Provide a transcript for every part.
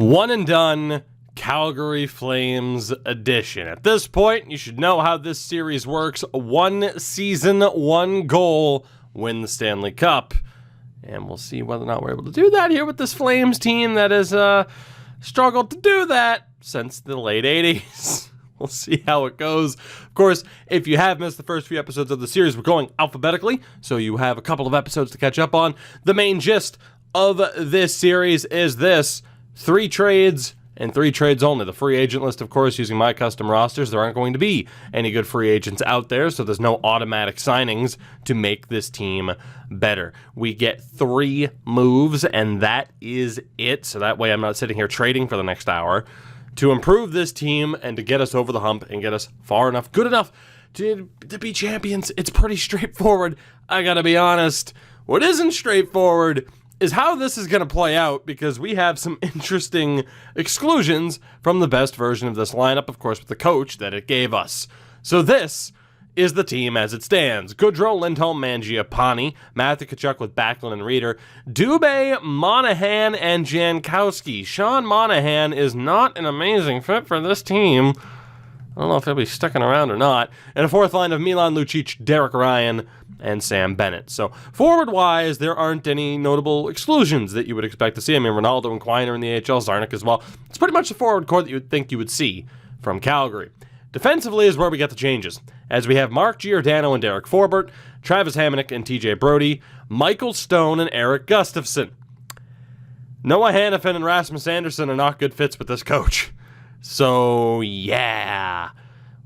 One and done, Calgary Flames edition. At this point, you should know how this series works. One season, one goal, win the Stanley Cup. And we'll see whether or not we're able to do that here with this Flames team that has struggled to do that since the late 80s. We'll see how it goes. Of course, if you have missed the first few episodes of the series, we're going alphabetically, so you have a couple of episodes to catch up on. The main gist of this series is this: 3 trades and 3 trades only. The free agent list, of course, using my custom rosters. There aren't going to be any good free agents out there, so there's no automatic signings to make this team better. We get 3 moves, and that is it. So that way I'm not sitting here trading for the next hour. To improve this team and to get us over the hump and get us far enough, good enough to be champions, it's pretty straightforward. I gotta be honest. What isn't straightforward is how this is going to play out, because we have some interesting exclusions from the best version of this lineup, of course, with the coach that it gave us. So this is the team as it stands. Goodrow, Lindholm, Mangiapane, Matthew Tkachuk with Backlund and Reeder, Dubé, Monahan, and Jankowski. Sean Monahan is not an amazing fit for this team. I don't know if he'll be sticking around or not. And a fourth line of Milan Lucic, Derek Ryan, and Sam Bennett. So forward-wise, there aren't any notable exclusions that you would expect to see. I mean, Ronaldo and Quine are in the AHL, Zarnik as well. It's pretty much the forward core that you would think you would see from Calgary. Defensively is where we get the changes, as we have Mark Giordano and Derek Forbort, Travis Hamonic and TJ Brody, Michael Stone and Eric Gustafsson. Noah Hannafin and Rasmus Anderson are not good fits with this coach. So, yeah,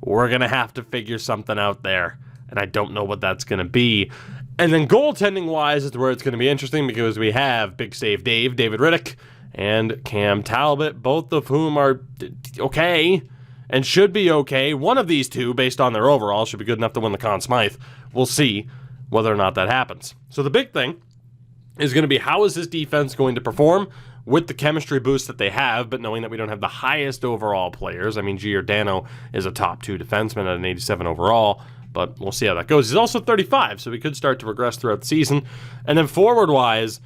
we're going to have to figure something out there, and I don't know what that's going to be. And then goaltending-wise is where it's going to be interesting, because we have Big Save Dave, David Riddick, and Cam Talbot, both of whom are okay and should be okay. One of these two, based on their overall, should be good enough to win the Conn Smythe. We'll see whether or not that happens. So the big thing is going to be, how is this defense going to perform with the chemistry boost that they have, but knowing that we don't have the highest overall players. I mean, Giordano is a top 2 defenseman at an 87 overall, but we'll see how that goes. He's also 35, so he could start to regress throughout the season. And then forward-wise,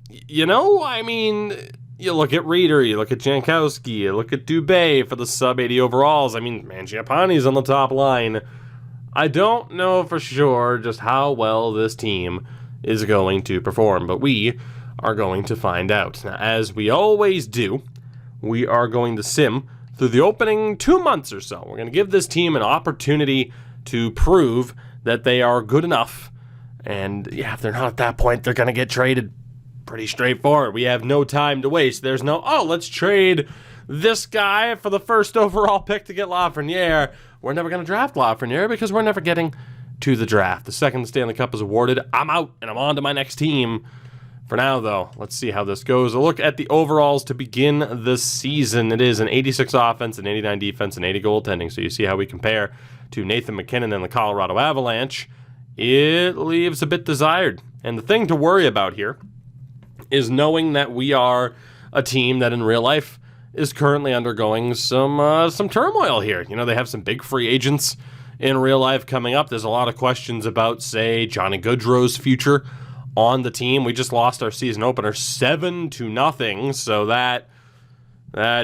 you look at Reeder, you look at Jankowski, you look at Dubé for the sub-80 overalls. I mean, Mangiapane's on the top line. I don't know for sure just how well this team is going to perform, but we are going to find out. Now, as we always do, we are going to sim through the opening 2 months or so. We're going to give this team an opportunity to prove that they are good enough. And yeah, if they're not at that point, they're going to get traded. Pretty straightforward. We have no time to waste. There's no, let's trade this guy for the first overall pick to get Lafreniere. We're never going to draft Lafreniere because we're never getting to the draft. The second the Stanley Cup is awarded, I'm out and I'm on to my next team. For now, though, let's see how this goes. A look at the overalls to begin the season. It is an 86 offense, an 89 defense, and 80 goaltending. So you see how we compare to Nathan MacKinnon and the Colorado Avalanche. It leaves a bit desired. And the thing to worry about here is knowing that we are a team that in real life is currently undergoing some turmoil here. You know, they have some big free agents in real life coming up. There's a lot of questions about, say, Johnny Gaudreau's future on the team. We just lost our season opener 7-0, so that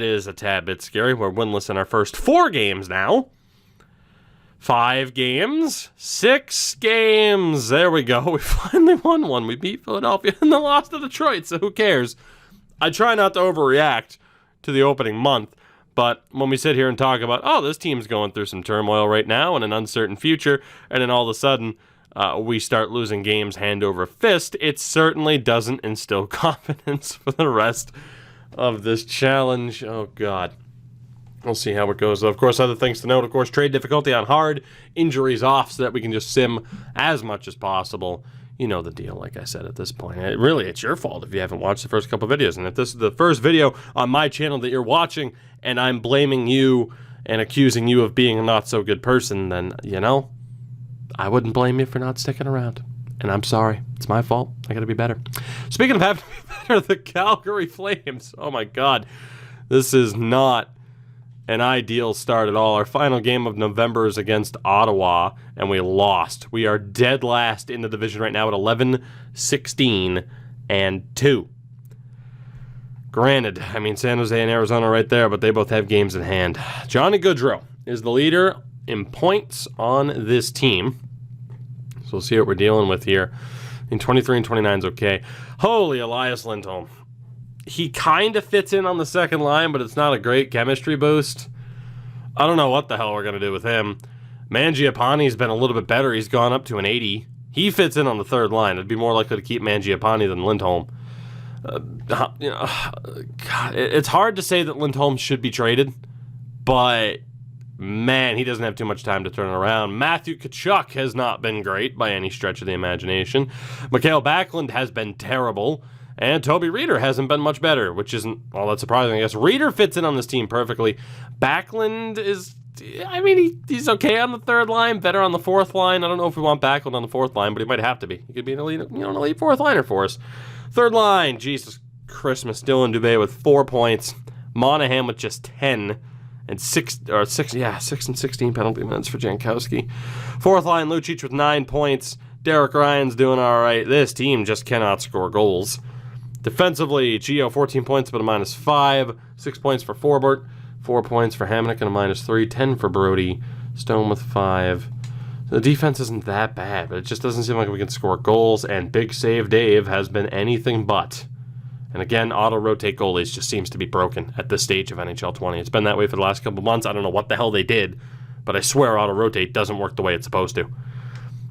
is a tad bit scary. We're winless in our first 4 games now. 5 games, 6 games. There we go. We finally won one. We beat Philadelphia and then lost to Detroit, so who cares? I try not to overreact to the opening month, but when we sit here and talk about, this team's going through some turmoil right now and an uncertain future, and then all of a sudden we start losing games hand over fist, it certainly doesn't instill confidence for the rest of this challenge. Oh, God. We'll see how it goes. Of course, other things to note, of course, trade difficulty on hard, injuries off, so that we can just sim as much as possible. You know the deal, like I said, at this point. It's your fault if you haven't watched the first couple videos. And if this is the first video on my channel that you're watching and I'm blaming you and accusing you of being a not-so-good person, then, I wouldn't blame you for not sticking around. And I'm sorry. It's my fault. I gotta be better. Speaking of having to be better, the Calgary Flames. Oh, my God. This is not an ideal start at all. Our final game of November is against Ottawa, and we lost. We are dead last in the division right now at 11-16-2. Granted, I mean, San Jose and Arizona right there, but they both have games in hand. Johnny Gaudreau is the leader in points on this team. So we'll see what we're dealing with here. In 23 and 29 is okay. Holy Elias Lindholm. He kind of fits in on the second line, but it's not a great chemistry boost. I don't know what the hell we're going to do with him. Mangiapane's been a little bit better. He's gone up to an 80. He fits in on the third line. I'd be more likely to keep Mangiapane than Lindholm. God, it's hard to say that Lindholm should be traded, but man, he doesn't have too much time to turn it around. Matthew Tkachuk has not been great by any stretch of the imagination. Mikhail Backlund has been terrible, and Toby Reeder hasn't been much better, which isn't all that surprising, I guess. Reeder fits in on this team perfectly. Backlund is, I mean, he's okay on the third line, better on the fourth line. I don't know if we want Backlund on the fourth line, but he might have to be. He could be an elite fourth liner for us. Third line, Jesus Christmas, Dylan Dubé with 4 points. Monahan with just 10 and 6 and 16 penalty minutes for Jankowski. Fourth line, Lucic with 9 points. Derek Ryan's doing all right. This team just cannot score goals. Defensively, Gio 14 points but a -5. 6 points for Forbort. 4 points for Hamonic and a -3. 10 for Brody. Stone with 5. The defense isn't that bad, but it just doesn't seem like we can score goals, and Big Save Dave has been anything but. And again, auto-rotate goalies just seems to be broken at this stage of NHL 20. It's been that way for the last couple months. I don't know what the hell they did, but I swear auto-rotate doesn't work the way it's supposed to.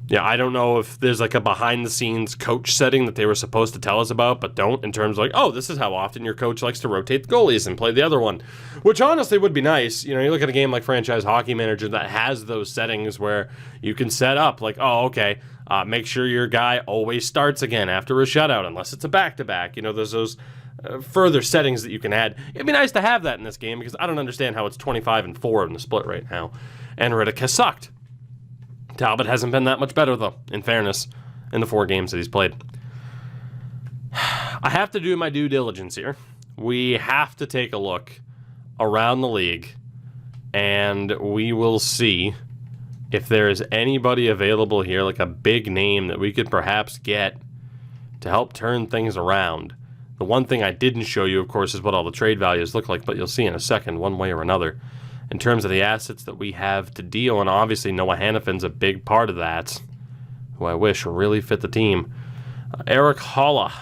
Yeah, I don't know if there's like a behind-the-scenes coach setting that they were supposed to tell us about, but don't, in terms of like, oh, this is how often your coach likes to rotate the goalies and play the other one, which honestly would be nice. You know, you look at a game like Franchise Hockey Manager that has those settings where you can set up like, oh, okay, make sure your guy always starts again after a shutout, unless it's a back-to-back. You know, there's those further settings that you can add. It'd be nice to have that in this game because I don't understand how it's 25-4 in the split right now. And Riddick has sucked. Talbot hasn't been that much better, though, in fairness, in the 4 games that he's played. I have to do my due diligence here. We have to take a look around the league, and we will see if there is anybody available here, like a big name that we could perhaps get to help turn things around. The one thing I didn't show you, of course, is what all the trade values look like, but you'll see in a second, one way or another. In terms of the assets that we have to deal, and obviously Noah Hannafin's a big part of that, who I wish really fit the team. Eric Holla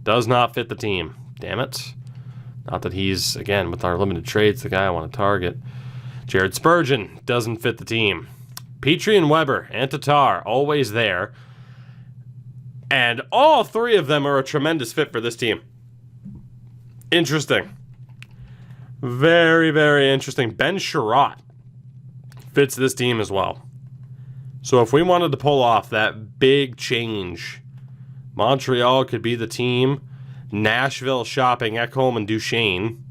does not fit the team. Damn it. Not that he's, again, with our limited trades, the guy I want to target. Jared Spurgeon doesn't fit the team. Petrie and Weber and Tatar, always there. And all 3 of them are a tremendous fit for this team. Interesting. Very, very interesting. Ben Sherratt fits this team as well. So if we wanted to pull off that big change, Montreal could be the team. Nashville shopping Ekholm and Duchesne.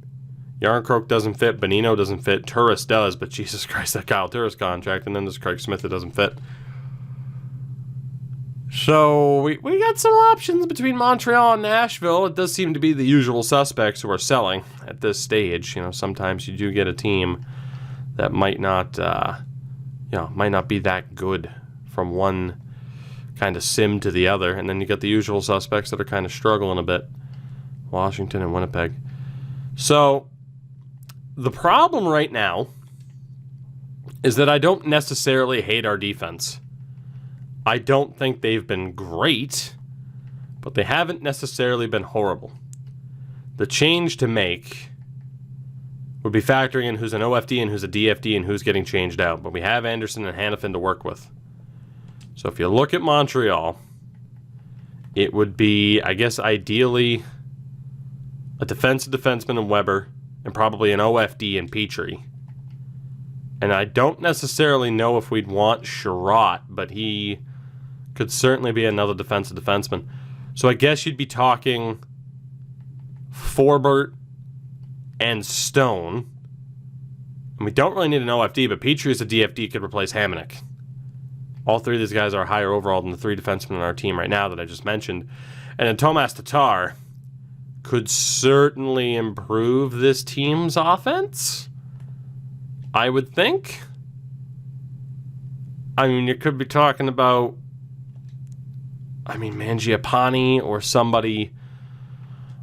Yarncroke doesn't fit. Bonino doesn't fit. Turris does, but Jesus Christ, that Kyle Turris contract. And then there's Craig Smith that doesn't fit. So we got some options between Montreal and Nashville. It does seem to be the usual suspects who are selling at this stage. You know, sometimes you do get a team that might not be that good from one kind of sim to the other, and then you get the usual suspects that are kind of struggling a bit. Washington and Winnipeg. So the problem right now is that I don't necessarily hate our defense. I don't think they've been great, but they haven't necessarily been horrible. The change to make would be factoring in who's an OFD and who's a DFD and who's getting changed out. But we have Anderson and Hannafin to work with. So if you look at Montreal, it would be, I guess, ideally a defensive defenseman in Weber and probably an OFD in Petrie. And I don't necessarily know if we'd want Sherratt, but he could certainly be another defensive defenseman. So I guess you'd be talking Forbort and Stone. And we don't really need an OFD, but Petrie as a DFD could replace Hamonic. All 3 of these guys are higher overall than the 3 defensemen on our team right now that I just mentioned. And then Tomas Tatar could certainly improve this team's offense, I would think. I mean, you could be talking about, Mangiapane or somebody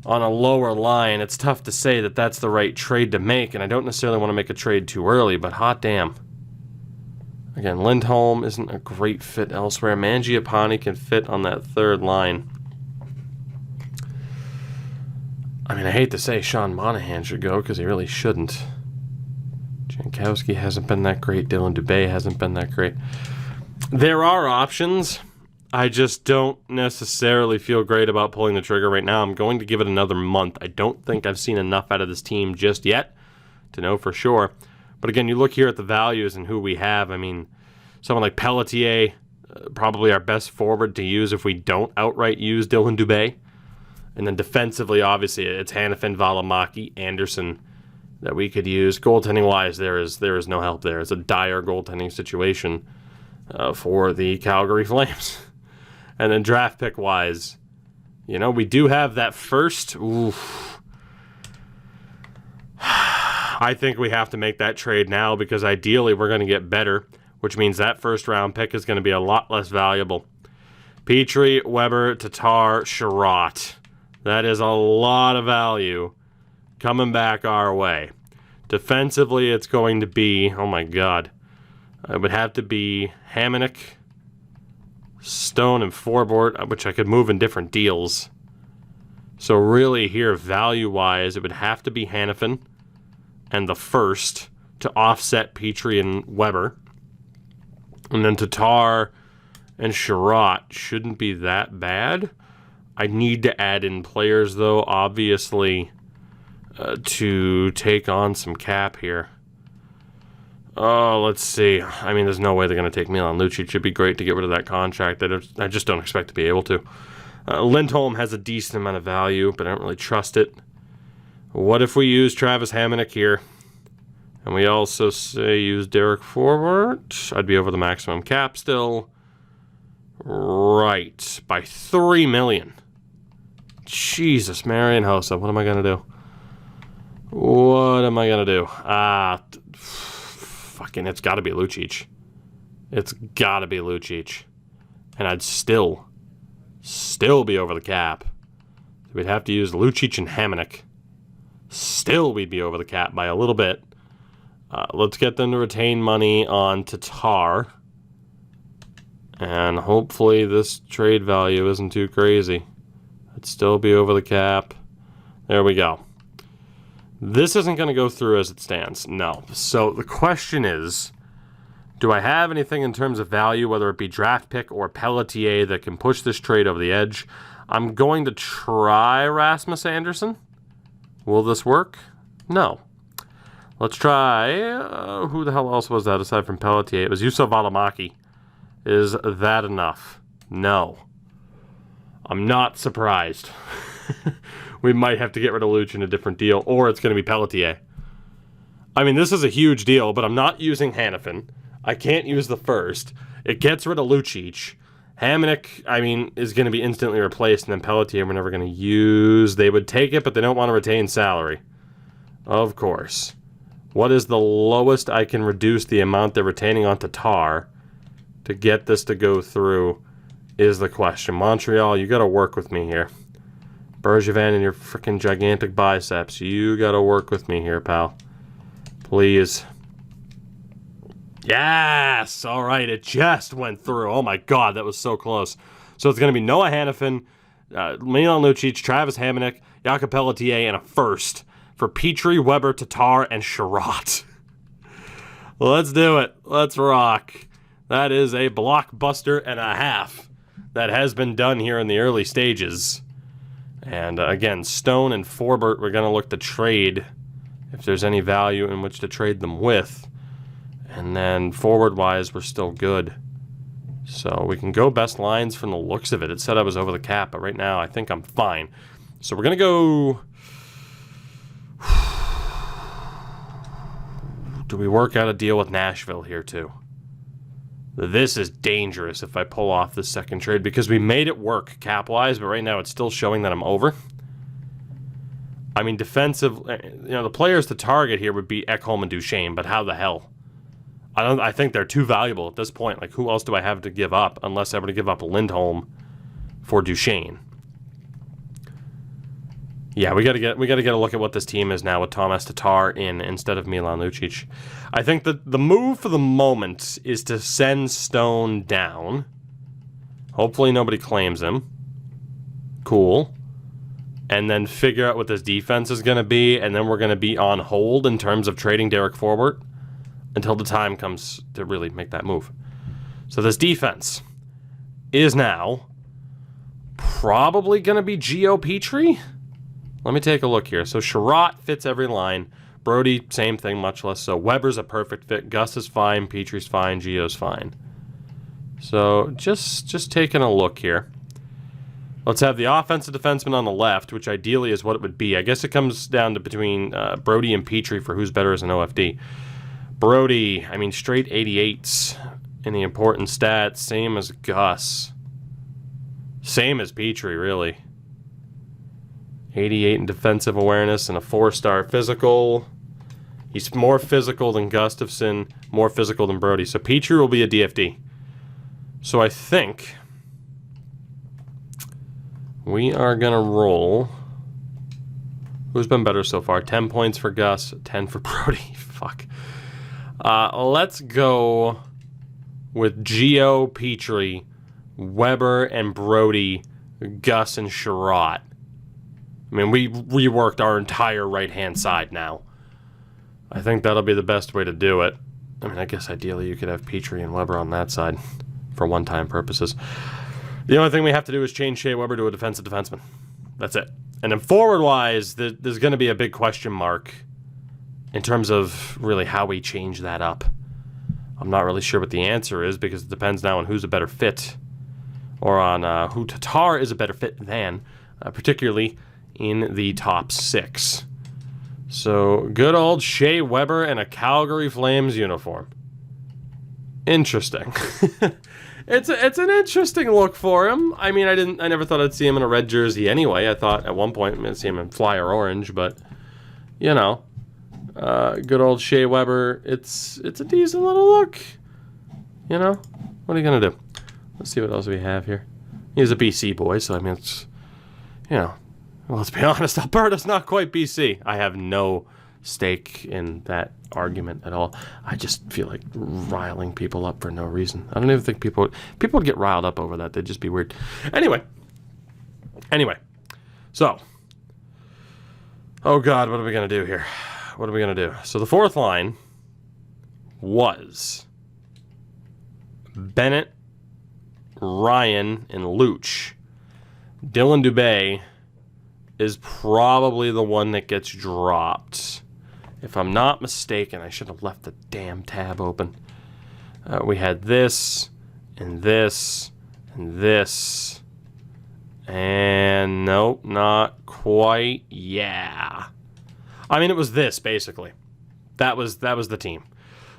on a lower line, it's tough to say that that's the right trade to make, and I don't necessarily want to make a trade too early, but hot damn. Again, Lindholm isn't a great fit elsewhere. Mangiapane can fit on that third line. I mean, I hate to say Sean Monahan should go because he really shouldn't. Jankowski hasn't been that great. Dylan Dubé hasn't been that great. There are options. I just don't necessarily feel great about pulling the trigger right now. I'm going to give it another month. I don't think I've seen enough out of this team just yet to know for sure. But again, you look here at the values and who we have. I mean, someone like Pelletier, probably our best forward to use if we don't outright use Dylan Dubé. And then defensively, obviously, it's Hanifin, Valimaki, Anderson that we could use. Goaltending-wise, there is no help there. It's a dire goaltending situation for the Calgary Flames. And then draft pick-wise, you know, we do have that first. Oof. I think we have to make that trade now because ideally we're going to get better, which means that first-round pick is going to be a lot less valuable. Petrie, Weber, Tatar, Sherratt. That is a lot of value coming back our way. Defensively, it's going to be, oh my God, it would have to be Hamonic, Stone, and Forbort, which I could move in different deals. So really here, value-wise, it would have to be Hanifin and the first to offset Petrie and Weber. And then Tatar and Sherratt shouldn't be that bad. I need to add in players, though, obviously, to take on some cap here. Oh, let's see. I mean, there's no way they're going to take Milan Lucic. It'd be great to get rid of that contract. I just don't expect to be able to. Lindholm has a decent amount of value, but I don't really trust it. What if we use Travis Hamonic here? And we also say use Derek Forbort? I'd be over the maximum cap still. Right. By $3 million. Jesus, Marian Hossa. What am I going to do? What am I going to do? Fucking, it's got to be Lucic. It's got to be Lucic. And I'd still be over the cap. We'd have to use Lucic and Hamonic. Still, we'd be over the cap by a little bit. Let's get them to retain money on Tatar. And hopefully this trade value isn't too crazy. I'd still be over the cap. There we go. This isn't going to go through as it stands. No. So the question is, do I have anything in terms of value, whether it be draft pick or Pelletier, that can push this trade over the edge? I'm going to try Rasmus Anderson. Will this work? No. Let's try... who the hell else was that aside from Pelletier? It was Juuso Valimaki. Is that enough? No. I'm not surprised. We might have to get rid of Luch in a different deal, or it's going to be Pelletier. I mean, this is a huge deal, but I'm not using Hanifin. I can't use the first. It gets rid of Lucic. Hamonic, I mean, is going to be instantly replaced, and then Pelletier we're never going to use. They would take it, but they don't want to retain salary. Of course. What is the lowest I can reduce the amount they're retaining on Tatar to get this to go through is the question. Montreal, you got to work with me here. Bergevin and your freaking gigantic biceps. You got to work with me here, pal. Please. Yes! All right, it just went through. Oh my God, that was so close. So it's going to be Noah Hanifin, Milan Lucic, Travis Hamonic, Jakob Pelletier, and a first for Petrie, Weber, Tatar, and Sherratt. Let's do it. Let's rock. That is a blockbuster and a half that has been done here in the early stages. And again, Stone and Forbort, we're going to look to trade if there's any value in which to trade them with. And then forward-wise, we're still good. So we can go best lines from the looks of it. It said I was over the cap, but right now I think I'm fine. So we're going to go... Do we work out a deal with Nashville here too? This is dangerous if I pull off this second trade because we made it work cap-wise, but right now it's still showing that I'm over. I mean, defensive... You know, the players to target here would be Ekholm and Duchesne, but how the hell? I think they're too valuable at this point. Like, who else do I have to give up unless I were to give up Lindholm for Duchesne? Yeah, we gotta get a look at what this team is now with Tomas Tatar in instead of Milan Lucic. I think that the move for the moment is to send Stone down. Hopefully nobody claims him. Cool. And then figure out what this defense is going to be, and then we're going to be on hold in terms of trading Derek Forbort until the time comes to really make that move. So this defense is now probably going to be Gio Petrie. Let me take a look here. So Sherratt fits every line. Brody, same thing, much less so. Weber's a perfect fit. Gus is fine. Petrie's fine. Gio's fine. So just taking a look here. Let's have the offensive defenseman on the left, which ideally is what it would be. I guess it comes down to between Brody and Petrie for who's better as an OFD. Brody, I mean, straight 88s in the important stats. Same as Gus. Same as Petrie, really. 88 in defensive awareness and a 4-star physical. He's more physical than Gustafsson, more physical than Brody. So Petrie will be a DFD. So I think we are going to roll. Who's been better so far? 10 points for Gus, 10 for Brody. Fuck. Let's go with Gio, Petrie, Weber, and Brody, Gus, and Sherratt. I mean, we reworked our entire right-hand side now. I think that'll be the best way to do it. I mean, I guess ideally you could have Petrie and Weber on that side for one-time purposes. The only thing we have to do is change Shea Weber to a defensive defenseman. That's it. And then forward-wise, there's going to be a big question mark in terms of really how we change that up. I'm not really sure what the answer is because it depends now on who's a better fit or on who Tatar is a better fit than, particularly in the top 6. So, good old Shea Weber in a Calgary Flames uniform. Interesting. It's an interesting look for him. I mean, I never thought I'd see him in a red jersey anyway. I thought at one point I'd see him in flyer orange, but you know, good old Shea Weber. It's a decent little look. You know, what are you gonna do? Let's see what else we have here. He's a BC boy, so I mean, it's, you know, well, let's be honest, Alberta's not quite BC. I have no stake in that argument at all. I just feel like riling people up for no reason. I don't even think people would get riled up over that. They'd just be weird. Anyway. So, oh God, what are we going to do here? What are we going to do? So the fourth line was Bennett, Ryan, and Luch. Dylan Dubé is probably the one that gets dropped. If I'm not mistaken, I should have left the damn tab open. We had this, and this, and this. And nope, not quite. Yeah. I mean, it was this, basically. That was the team.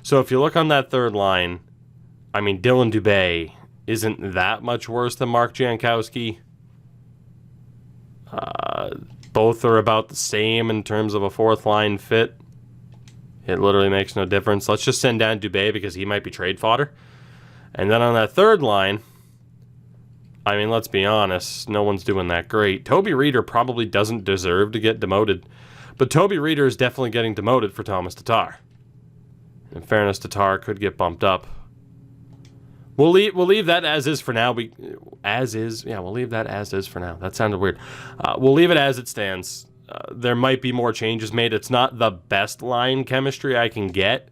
So if you look on that third line, I mean, Dylan Dubé isn't that much worse than Mark Jankowski. Both are about the same in terms of a fourth line fit. It literally makes no difference. Let's just send down Dubé because he might be trade fodder. And then on that third line, I mean, let's be honest, no one's doing that great. Toby Reeder probably doesn't deserve to get demoted, but Toby Reeder is definitely getting demoted for Tomas Tatar. In fairness, Tatar could get bumped up. We'll leave that as is for now. We'll leave that as is for now. That sounded weird. We'll leave it as it stands. There might be more changes made. It's not the best line chemistry I can get,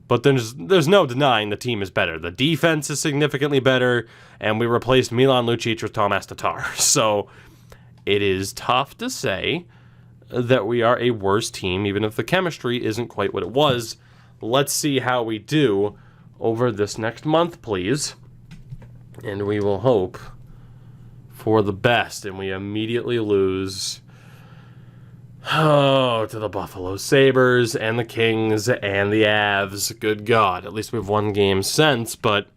but there's no denying the team is better. The defense is significantly better, and we replaced Milan Lucic with Tomas Tatar. So it is tough to say that we are a worse team, even if the chemistry isn't quite what it was. Let's see how we do over this next month, please. And we will hope for the best. And we immediately lose to the Buffalo Sabres and the Kings and the Avs. Good God. At least we've won games since, but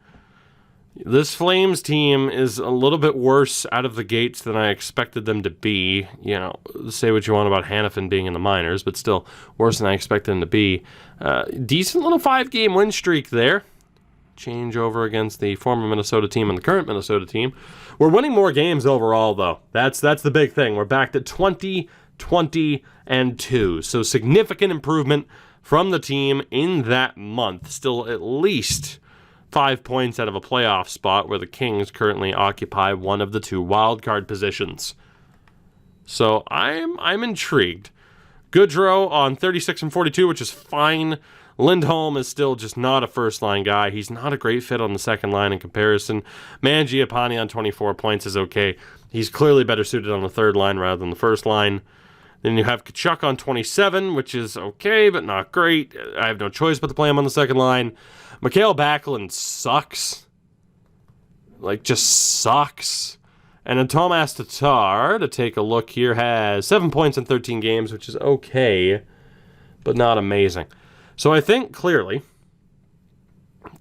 this Flames team is a little bit worse out of the gates than I expected them to be. You know, say what you want about Hannafin being in the minors, but still worse than I expected them to be. Decent little 5-game win streak there. Change over against the former Minnesota team and the current Minnesota team. We're winning more games overall, though. That's the big thing. We're back to 20 20-2. So significant improvement from the team in that month. Still at least 5 points out of a playoff spot where the Kings currently occupy one of the two wildcard positions. So I'm intrigued. Goodrow on 36 and 42, which is fine. Lindholm is still just not a first-line guy. He's not a great fit on the second line in comparison. Mangiapane on 24 points is okay. He's clearly better suited on the third line rather than the first line. Then you have Tkachuk on 27, which is okay, but not great. I have no choice but to play him on the second line. Mikael Backlund sucks. Like, just sucks. And then Tomas Tatar, to take a look here, has 7 points in 13 games, which is okay, but not amazing. So I think clearly,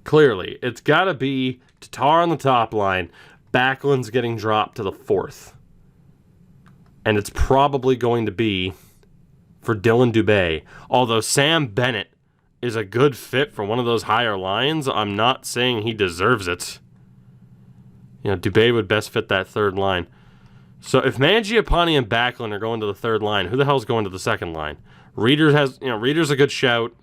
it's got to be Tatar on the top line. Backlund's getting dropped to the fourth. And it's probably going to be for Dylan Dubé. Although Sam Bennett is a good fit for one of those higher lines, I'm not saying he deserves it. You know, Dubé would best fit that third line. So if Mangiapane and Backlund are going to the third line, who the hell's going to the second line? Reeder's a good shout.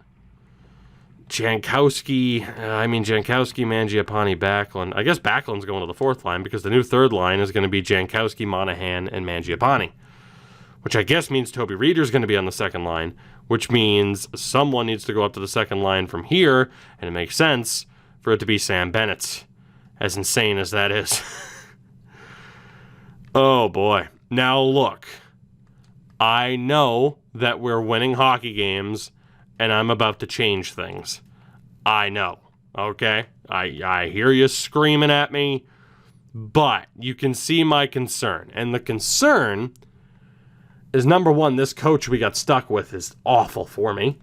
Jankowski, Mangiapane, Backlund. I guess Backlund's going to the fourth line because the new third line is going to be Jankowski, Monahan, and Mangiapane. Which I guess means Toby Reeder's going to be on the second line, which means someone needs to go up to the second line from here, and it makes sense for it to be Sam Bennett, as insane as that is. Oh boy. Now look, I know that we're winning hockey games, and I'm about to change things. I know, okay? I hear you screaming at me, but you can see my concern. And the concern is, number one, this coach we got stuck with is awful for me.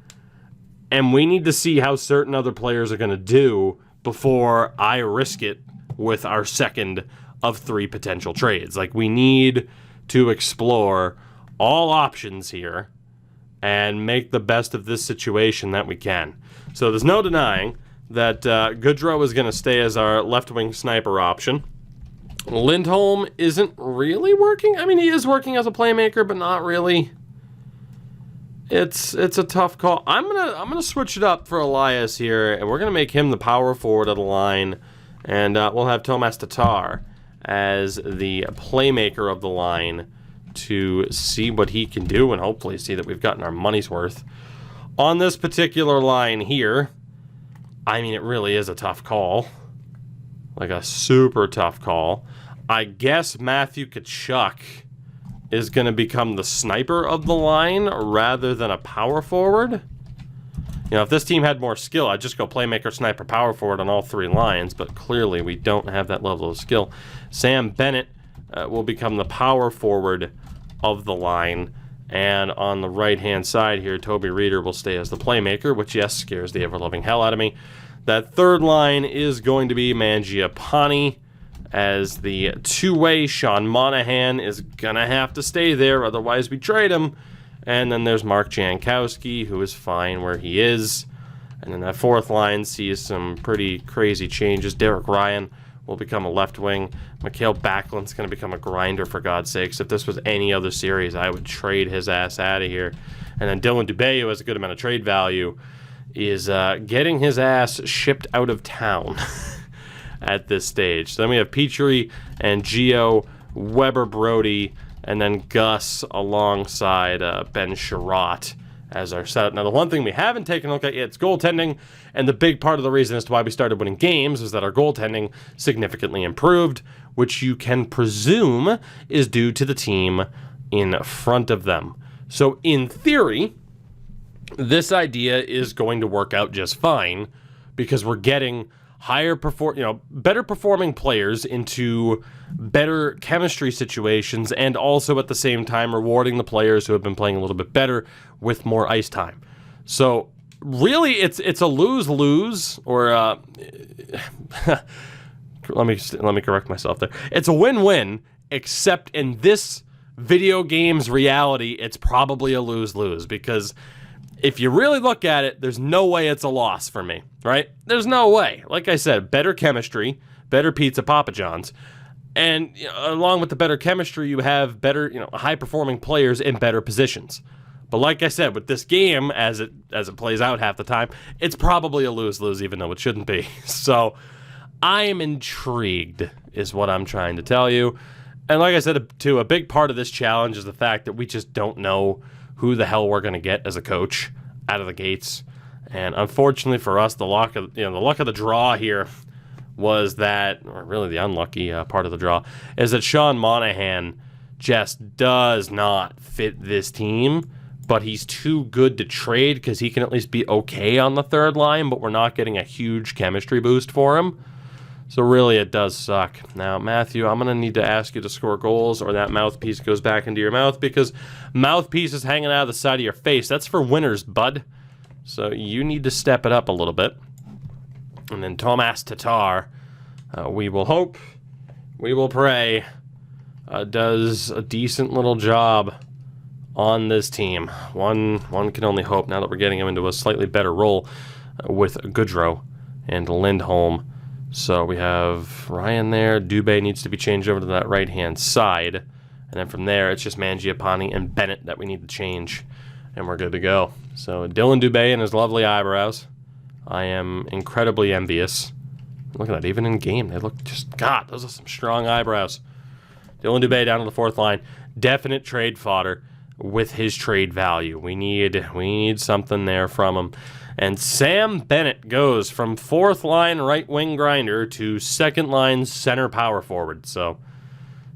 And we need to see how certain other players are going to do before I risk it with our second of 3 potential trades. Like, we need to explore all options here and make the best of this situation that we can. So there's no denying that Goodrow is going to stay as our left-wing sniper option. Lindholm isn't really working. I mean, he is working as a playmaker, but not really. It's a tough call. I'm gonna switch it up for Elias here, and we're gonna make him the power forward of the line, and we'll have Tomas Tatar as the playmaker of the line to see what he can do and hopefully see that we've gotten our money's worth. On this particular line here, I mean, it really is a tough call. Like a super tough call. I guess Matthew Tkachuk is going to become the sniper of the line rather than a power forward. You know, if this team had more skill, I'd just go playmaker, sniper, power forward on all 3 lines, but clearly we don't have that level of skill. Sam Bennett will become the power forward of the line, and on the right-hand side here, Toby Reeder will stay as the playmaker, which, yes, scares the ever-loving hell out of me. That third line is going to be Mangiapane as the two-way. Sean Monahan is going to have to stay there, otherwise we trade him. And then there's Mark Jankowski, who is fine where he is. And then that fourth line sees some pretty crazy changes. Derek Ryan will become a left wing. Mikael Backlund's going to become a grinder, for God's sakes. If this was any other series, I would trade his ass out of here. And then Dylan Dubé, who has a good amount of trade value, is getting his ass shipped out of town at this stage. So then we have Petrie and Gio, Weber Brody, and then Gus alongside Ben Sherratt as our setup. Now, the one thing we haven't taken a look at yet is goaltending, and the big part of the reason as to why we started winning games is that our goaltending significantly improved, which you can presume is due to the team in front of them. So, in theory, this idea is going to work out just fine because we're getting better performing players into better chemistry situations, and also at the same time rewarding the players who have been playing a little bit better with more ice time. So really, it's a lose-lose, or let me correct myself there. It's a win-win, except in this video game's reality, it's probably a lose-lose, because if you really look at it, there's no way it's a loss for me, right? There's no way. Like I said, better chemistry, better pizza, Papa John's. And along with the better chemistry, you have better, high-performing players in better positions. But like I said, with this game, as it plays out half the time, it's probably a lose-lose, even though it shouldn't be. So I am intrigued, is what I'm trying to tell you. And like I said, too, a big part of this challenge is the fact that we just don't know who the hell we're going to get as a coach out of the gates. And unfortunately for us, the luck of the draw here was that, or really the unlucky part of the draw, is that Sean Monahan just does not fit this team, but he's too good to trade because he can at least be okay on the third line, but we're not getting a huge chemistry boost for him. So really, it does suck. Now, Matthew, I'm going to need to ask you to score goals or that mouthpiece goes back into your mouth because mouthpiece is hanging out of the side of your face. That's for winners, bud. So you need to step it up a little bit. And then Tomas Tatar, we will hope, we will pray, does a decent little job on this team. One can only hope now that we're getting him into a slightly better role with Goodrow and Lindholm. So we have Ryan there. Dubé needs to be changed over to that right-hand side. And then from there, it's just Mangiapane and Bennett that we need to change. And we're good to go. So Dylan Dubé and his lovely eyebrows. I am incredibly envious. Look at that, even in game, they look just, God, those are some strong eyebrows. Dylan Dubé down to the fourth line. Definite trade fodder with his trade value. We need something there from him. And Sam Bennett goes from fourth line right wing grinder to second line center power forward. So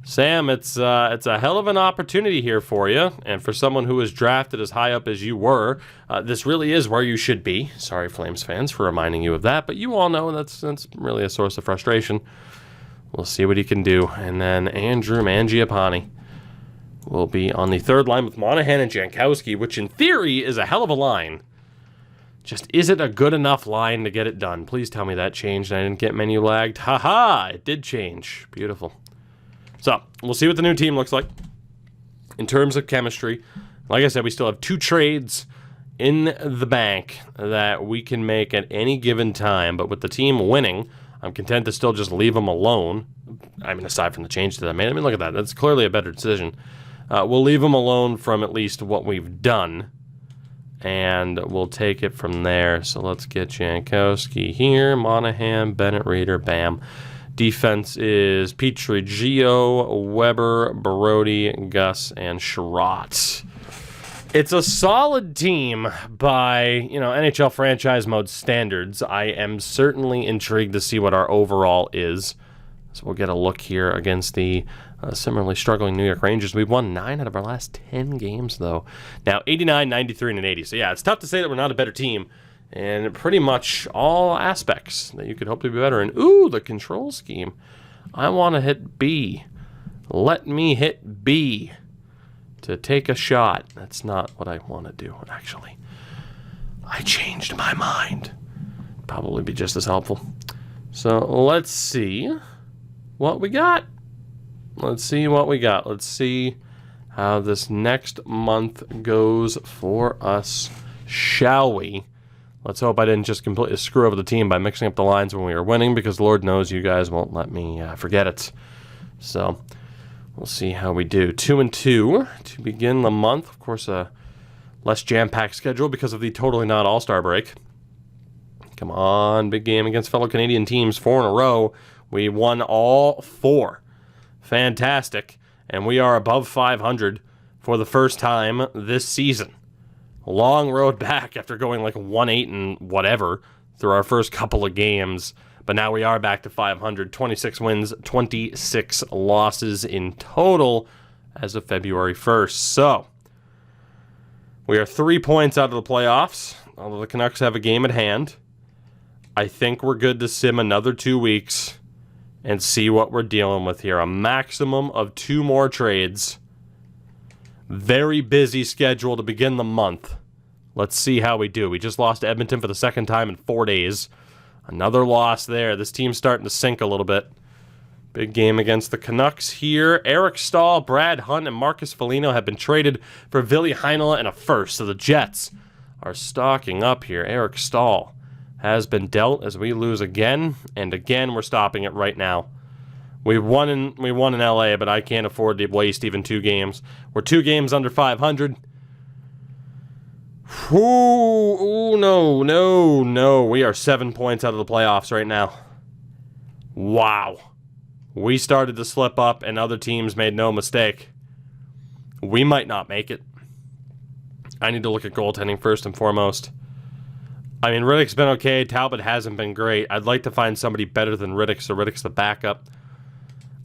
Sam, it's a hell of an opportunity here for you, and for someone who was drafted as high up as you were, this really is where you should be. Sorry, Flames fans, for reminding you of that, but you all know that's really a source of frustration. We'll see what he can do. And then Andrew Mangiapane will be on the third line with Monahan and Jankowski, which in theory is a hell of a line. Just, is it a good enough line to get it done? Please tell me that changed and I didn't get menu lagged. Haha, it did change. Beautiful. So, we'll see what the new team looks like in terms of chemistry. Like I said, we still have 2 trades in the bank that we can make at any given time. But with the team winning, I'm content to still just leave them alone. I mean, aside from the change that I made. I mean, look at that. That's clearly a better decision. We'll leave them alone from at least what we've done. And we'll take it from there. So let's get Jankowski here. Monahan, Bennett, Reeder, bam. Defense is Petrie, Gio, Weber, Brody, Gus, and Sherratt. It's a solid team by, NHL franchise mode standards. I am certainly intrigued to see what our overall is. So we'll get a look here against the similarly struggling New York Rangers. We've won 9 out of our last 10 games, though. Now, 89, 93, and 80. So, yeah, it's tough to say that we're not a better team. And pretty much all aspects that you could hope to be better in. Ooh, the control scheme. I want to hit B. Let me hit B to take a shot. That's not what I want to do, actually. I changed my mind. Probably be just as helpful. So let's see what we got. Let's see what we got. Let's see how this next month goes for us, shall we? Let's hope I didn't just completely screw over the team by mixing up the lines when we were winning, because Lord knows you guys won't let me forget it. So we'll see how we do. 2-2 to begin the month. Of course, a less jam-packed schedule because of the totally not all-star break. Come on, big game against fellow Canadian teams. 4 in a row. We won all 4. Fantastic. And we are above 500 for the first time this season. Long road back after going like 1-8 and whatever through our first couple of games. But now we are back to 500. 26 wins, 26 losses in total as of February 1st. So we are 3 points out of the playoffs, although the Canucks have a game at hand. I think we're good to sim another 2 weeks and see what we're dealing with here. A maximum of 2 more trades. Very busy schedule to begin the month. Let's see how we do. We just lost to Edmonton for the second time in 4 days. Another loss there. This team's starting to sink a little bit. Big game against the Canucks here. Eric Stahl, Brad Hunt, and Marcus Foligno have been traded for Ville Heinola and a first. So the Jets are stocking up here. Eric Stahl has been dealt as we lose again, and again we're stopping it right now We won in LA, but I can't afford to waste even 2 games. We're 2 games under 500. Ooh, no. We are 7 points out of the playoffs right now. Wow. We started to slip up, and other teams made no mistake. We might not make it. I need to look at goaltending first and foremost. I mean, Riddick's been okay. Talbot hasn't been great. I'd like to find somebody better than Riddick, so Riddick's the backup.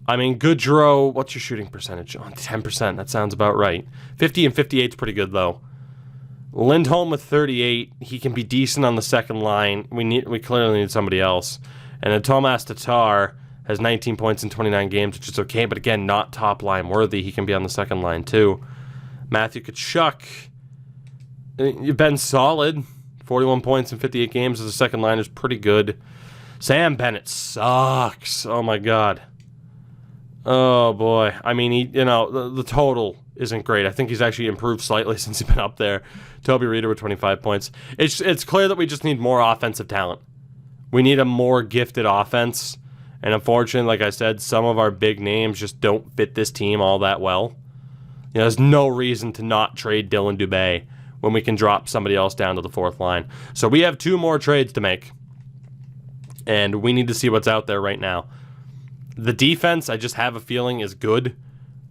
I mean, Goodrow, what's your shooting percentage? Oh, 10%. That sounds about right. 50 and 58 is pretty good, though. Lindholm with 38. He can be decent on the second line. We clearly need somebody else. And then Tomas Tatar has 19 points in 29 games, which is okay, but again, not top line worthy. He can be on the second line, too. Matthew Tkachuk, you've been solid. 41 points in 58 games as a second line is pretty good. Sam Bennett sucks. Oh, my God. Oh, boy. I mean, the total isn't great. I think he's actually improved slightly since he's been up there. Toby Reeder with 25 points. It's clear that we just need more offensive talent. We need a more gifted offense. And unfortunately, like I said, some of our big names just don't fit this team all that well. There's no reason to not trade Dylan Dubé when we can drop somebody else down to the 4th line. So we have 2 more trades to make. And we need to see what's out there right now. The defense, I just have a feeling, is good.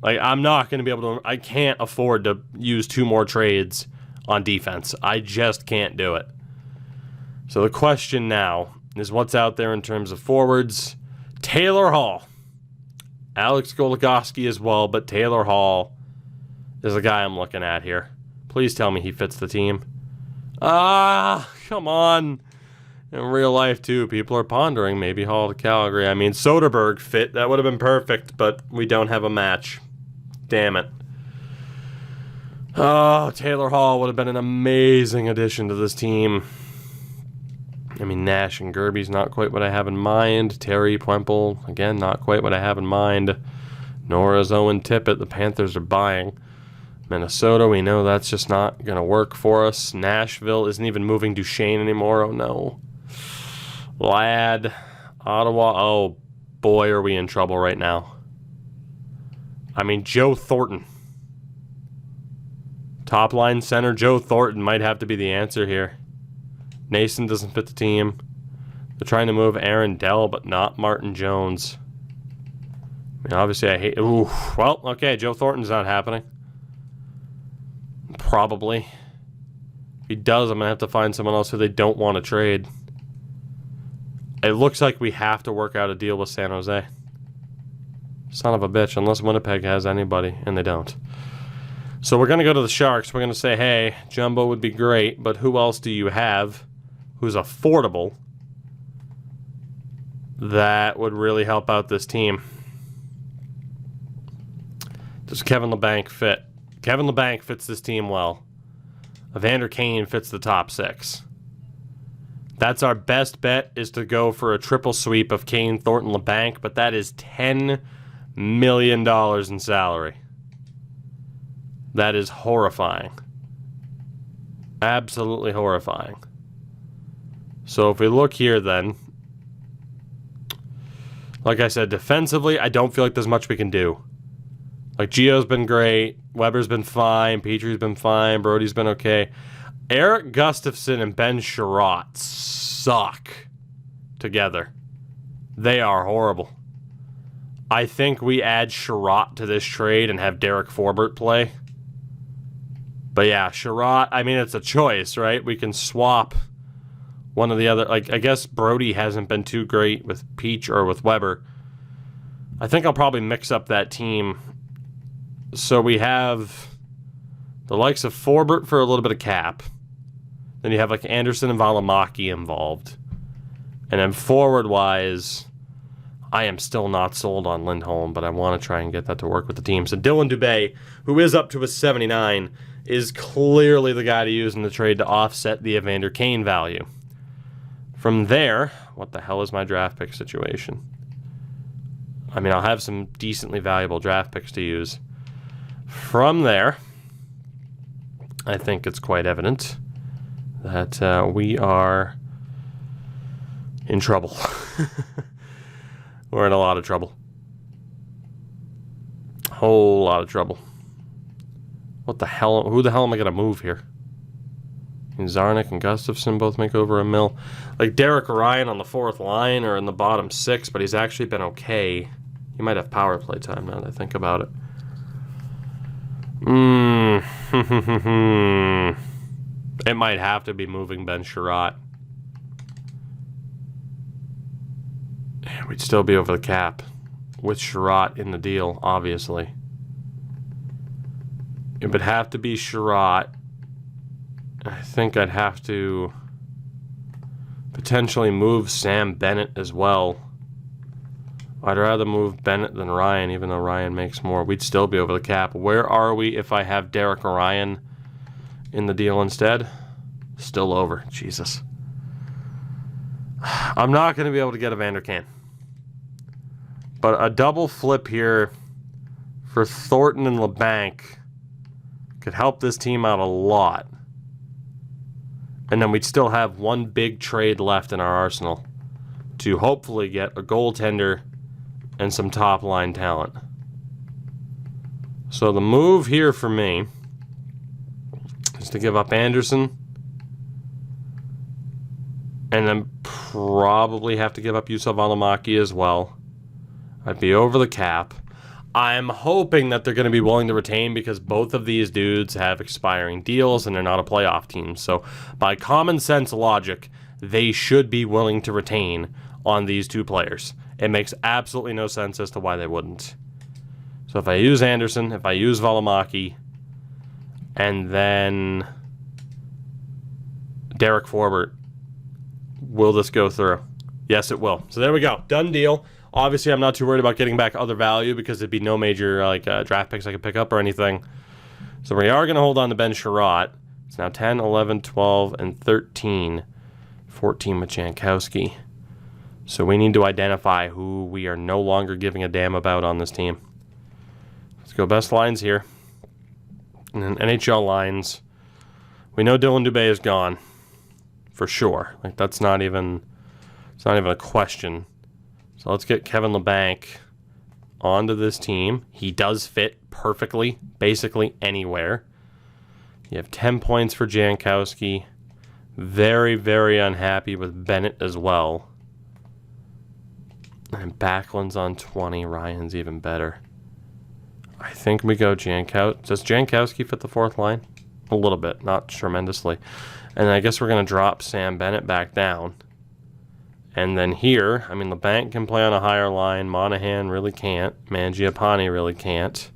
I'm not going to be able to... I can't afford to use 2 more trades on defense. I just can't do it. So the question now is what's out there in terms of forwards. Taylor Hall. Alex Goligoski as well, but Taylor Hall is the guy I'm looking at here. Please tell me he fits the team. Come on. In real life, too, people are pondering maybe Hall to Calgary. I mean, Soderberg fit. That would have been perfect, but we don't have a match. Damn it. Oh, Taylor Hall would have been an amazing addition to this team. I mean, Nash and Gerby's not quite what I have in mind. Terry Puempel, again, not quite what I have in mind. Nor is Owen Tippett. The Panthers are buying. Minnesota, we know that's just not going to work for us. Nashville isn't even moving Duchesne anymore. Oh, no. Ladd, Ottawa. Oh, boy, are we in trouble right now. I mean, Joe Thornton. Top line center Joe Thornton might have to be the answer here. Nason doesn't fit the team. They're trying to move Aaron Dell, but not Martin Jones. I mean, obviously, I hate... Ooh, well, okay, Joe Thornton's not happening. Probably. If he does, I'm going to have to find someone else who they don't want to trade. It looks like we have to work out a deal with San Jose. Son of a bitch, unless Winnipeg has anybody, and they don't. So we're going to go to the Sharks. We're going to say, hey, Jumbo would be great, but who else do you have who's affordable that would really help out this team? Does Kevin Labanc fit? Kevin Labanc fits this team well. Evander Kane fits the top 6. That's our best bet, is to go for a triple sweep of Kane, Thornton, Labanc, but that is $10 million in salary. That is horrifying. Absolutely horrifying. So if we look here then, like I said, defensively, I don't feel like there's much we can do. Like, Gio's been great. Weber's been fine. Petrie's been fine. Brody's been okay. Eric Gustafsson and Ben Sherratt suck together. They are horrible. I think we add Sherratt to this trade and have Derek Forbort play. But yeah, Sherratt, I mean, it's a choice, right? We can swap one of the other. Like, I guess Brody hasn't been too great with Peach or with Weber. I think I'll probably mix up that team. So we have the likes of Forbort for a little bit of cap. Then you have like Anderson and Valimaki involved. And then forward-wise, I am still not sold on Lindholm, but I want to try and get that to work with the team. So Dylan Dubé, who is up to a 79, is clearly the guy to use in the trade to offset the Evander Kane value. From there, what the hell is my draft pick situation? I mean, I'll have some decently valuable draft picks to use. From there, I think it's quite evident that we are in trouble. We're in a lot of trouble. whole lot of trouble. What the hell? Who the hell am I going to move here? Zarnik and Gustafson both make over $1 million. Like Derek Ryan on the 4th line or in the bottom 6, but he's actually been okay. He might have power play time now that I think about it. It might have to be moving Ben Sherratt. Yeah, we'd still be over the cap with Sherratt in the deal, obviously. It would have to be Sherratt. I think I'd have to potentially move Sam Bennett as well. I'd rather move Bennett than Ryan, even though Ryan makes more. We'd still be over the cap. Where are we if I have Derek Ryan in the deal instead? Still over. Jesus. I'm not going to be able to get a Vanderkant. But a double flip here for Thornton and LeBanc could help this team out a lot. And then we'd still have one big trade left in our arsenal to hopefully get a goaltender and some top-line talent. So the move here for me is to give up Anderson and then probably have to give up Yusuf Alamaki as well. I'd be over the cap. I'm hoping that they're going to be willing to retain because both of these dudes have expiring deals and they're not a playoff team. So by common sense logic, they should be willing to retain on these two players. It makes absolutely no sense as to why they wouldn't. So if I use Anderson, if I use Valimaki, and then Derek Forbort, will this go through? Yes, it will. So there we go. Done deal. Obviously, I'm not too worried about getting back other value because there'd be no major draft picks I could pick up or anything. So we are going to hold on to Ben Sherratt. It's now 10, 11, 12, and 13. 14 with Jankowski. So we need to identify who we are no longer giving a damn about on this team. Let's go best lines here. And then NHL lines. We know Dylan Dubé is gone. For sure. Like that's not even a question. So let's get Kevin LeBanc onto this team. He does fit perfectly, basically anywhere. You have 10 points for Jankowski. Very, very unhappy with Bennett as well. And Backlund's on 20. Ryan's even better. I think we go Jankowski. Does Jankowski fit the 4th line? A little bit, not tremendously. And I guess we're going to drop Sam Bennett back down. And then here, I mean, LeBanc can play on a higher line. Monahan really can't. Mangiapane really can't.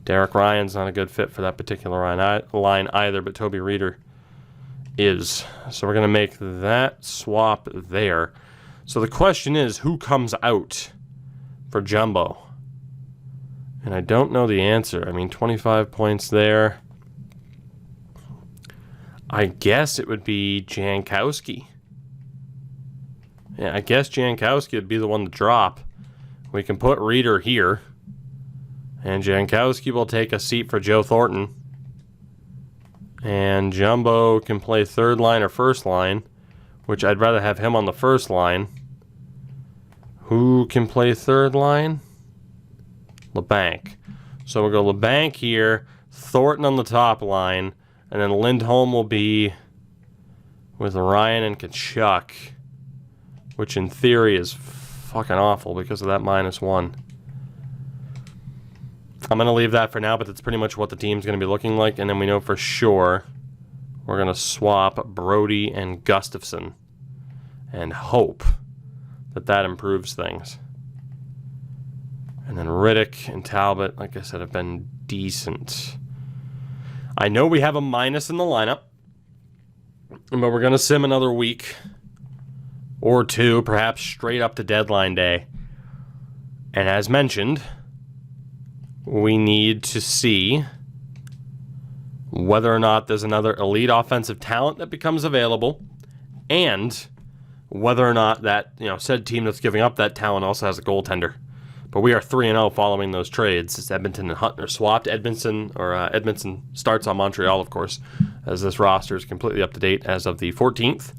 Derek Ryan's not a good fit for that particular line either, but Toby Reeder is. So we're going to make that swap there. So the question is, who comes out for Jumbo? And I don't know the answer. I mean, 25 points there. I guess it would be Jankowski. Yeah, I guess Jankowski would be the one to drop. We can put Reeder here. And Jankowski will take a seat for Joe Thornton. And Jumbo can play 3rd line or 1st line, which I'd rather have him on the 1st line. Who can play 3rd line? LeBanc. So we'll go LeBanc here, Thornton on the top line, and then Lindholm will be with Ryan and Tkachuk, which in theory is fucking awful because of that -1. I'm going to leave that for now, but that's pretty much what the team's going to be looking like. And then we know for sure we're going to swap Brody and Gustafson and hope that that improves things. And then Riddick and Talbot, like I said, have been decent. I know we have a minus in the lineup, but we're going to sim another week or two, perhaps straight up to deadline day. And as mentioned, we need to see whether or not there's another elite offensive talent that becomes available, and whether or not that, said team that's giving up that talent also has a goaltender. But we are 3-0 following those trades. It's Edmonton and Huntner swapped. Edmondson starts on Montreal, of course, as this roster is completely up to date as of the 14th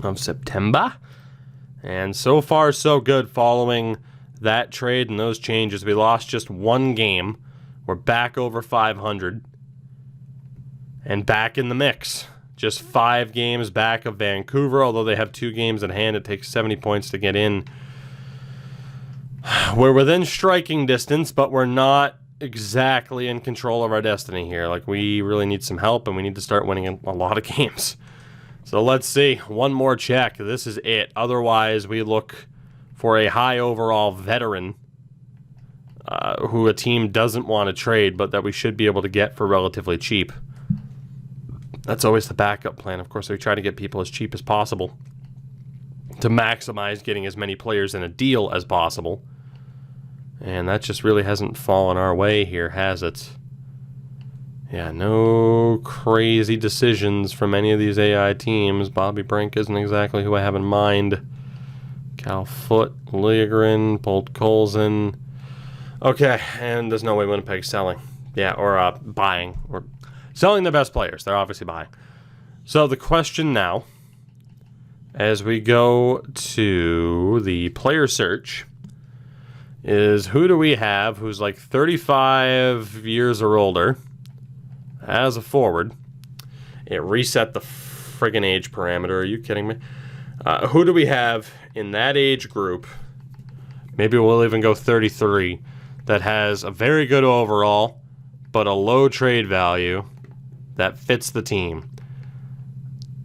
of September. And so far, so good following that trade and those changes, we lost just one game. We're back over 500 and back in the mix. Just 5 games back of Vancouver, although they have 2 games in hand. It takes 70 points to get in. We're within striking distance, but we're not exactly in control of our destiny here. Like, we really need some help, and we need to start winning a lot of games. So let's see. One more check. This is it. Otherwise, we look for a high overall veteran who a team doesn't want to trade, but that we should be able to get for relatively cheap. That's always the backup plan. Of course, we try to get people as cheap as possible to maximize getting as many players in a deal as possible. And that just really hasn't fallen our way here, has it? Yeah, no crazy decisions from any of these AI teams. Bobby Brink isn't exactly who I have in mind. Cal Foote, Liljegren, Bolt Colson. Okay, and there's no way Winnipeg's selling. Yeah, or buying. Or selling the best players. They're obviously buying. So the question now, as we go to the player search, is who do we have who's like 35 years or older as a forward? It reset the friggin' age parameter. Are you kidding me? Who do we have in that age group? Maybe we'll even go 33. That has a very good overall, but a low trade value that fits the team.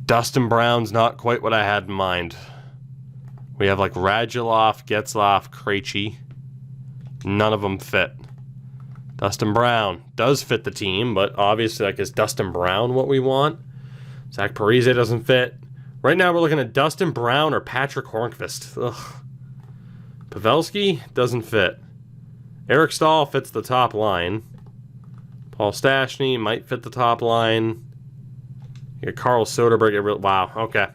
Dustin Brown's not quite what I had in mind. We have like Radulov, Getzlaf, Krejci. None of them fit. Dustin Brown does fit the team, but obviously, like, is Dustin Brown what we want? Zach Parise doesn't fit. Right now, we're looking at Dustin Brown or Patrick Hornqvist. Ugh. Pavelski doesn't fit. Eric Stahl fits the top line. Paul Stastny might fit the top line. You got Carl Soderberg. Wow, okay.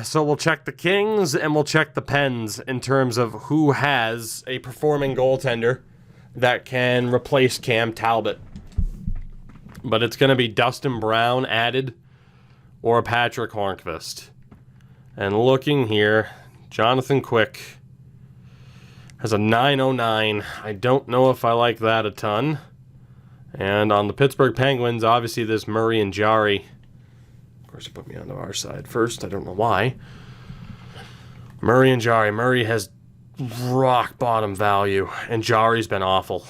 So we'll check the Kings and we'll check the Pens in terms of who has a performing goaltender that can replace Cam Talbot. But it's going to be Dustin Brown added or Patrick Hornqvist. And looking here, Jonathan Quick has a 909. I don't know if I like that a ton. And on the Pittsburgh Penguins, obviously there's Murray and Jari. Of course, it put me onto our side first. I don't know why. Murray and Jari. Murray has rock bottom value, and Jari's been awful.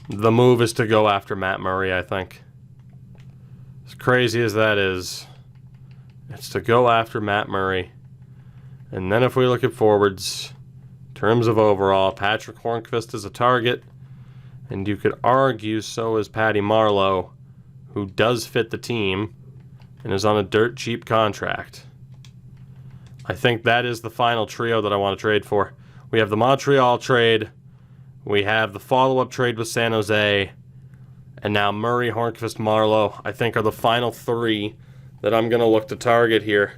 The move is to go after Matt Murray, I think. As crazy as that is, it's to go after Matt Murray. And then if we look at forwards, in terms of overall, Patrick Hornqvist is a target, and you could argue so is Patty Marleau, who does fit the team and is on a dirt cheap contract. I think that is the final trio that I want to trade for. We have the Montreal trade, we have the follow-up trade with San Jose, and now Murray, Hornqvist, Marleau, I think are the final 3 that I'm going to look to target here.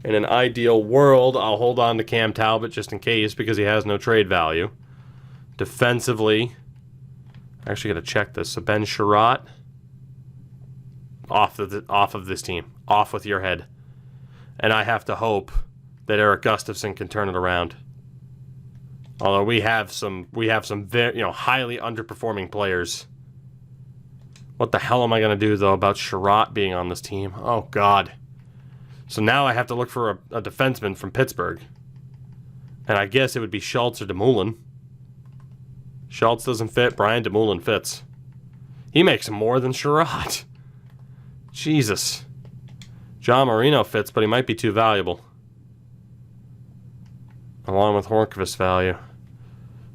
In an ideal world, I'll hold on to Cam Talbot just in case because he has no trade value. Defensively, I actually got to check this. So Ben Sherratt, off of this team. Off with your head. And I have to hope that Eric Gustafsson can turn it around. Although we have some very, highly underperforming players. What the hell am I going to do, though, about Sherratt being on this team? Oh, God. So now I have to look for a defenseman from Pittsburgh. And I guess it would be Schultz or Dumoulin. Schultz doesn't fit. Brian Dumoulin fits. He makes more than Sherratt. Jesus. John Marino fits, but he might be too valuable. Along with Hornqvist's value.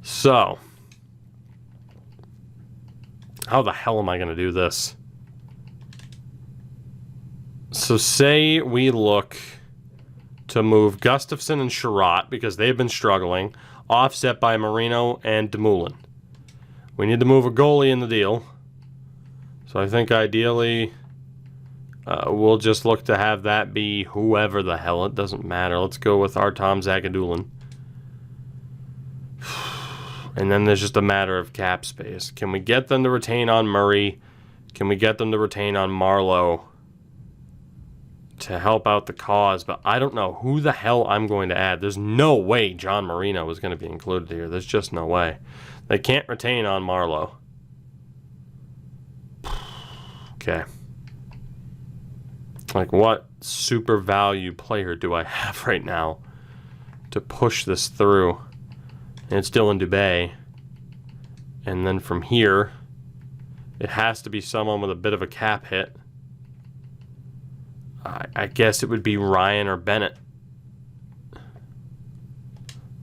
So, how the hell am I going to do this? So say we look to move Gustafsson and Sherratt because they've been struggling, offset by Marino and Dumoulin. We need to move a goalie in the deal. So I think ideally we'll just look to have that be whoever the hell. It doesn't matter. Let's go with Artem Zagadulin. And then there's just a matter of cap space. Can we get them to retain on Murray? Can we get them to retain on Marleau? to help out the cause, but I don't know who the hell I'm going to add. There's no way John Marino is going to be included here. There's just no way. They can't retain on Marlowe. Okay. Like, what super value player do I have right now to push this through? And it's Dylan Dubé. And then from here, it has to be someone with a bit of a cap hit. I guess it would be Ryan or Bennett.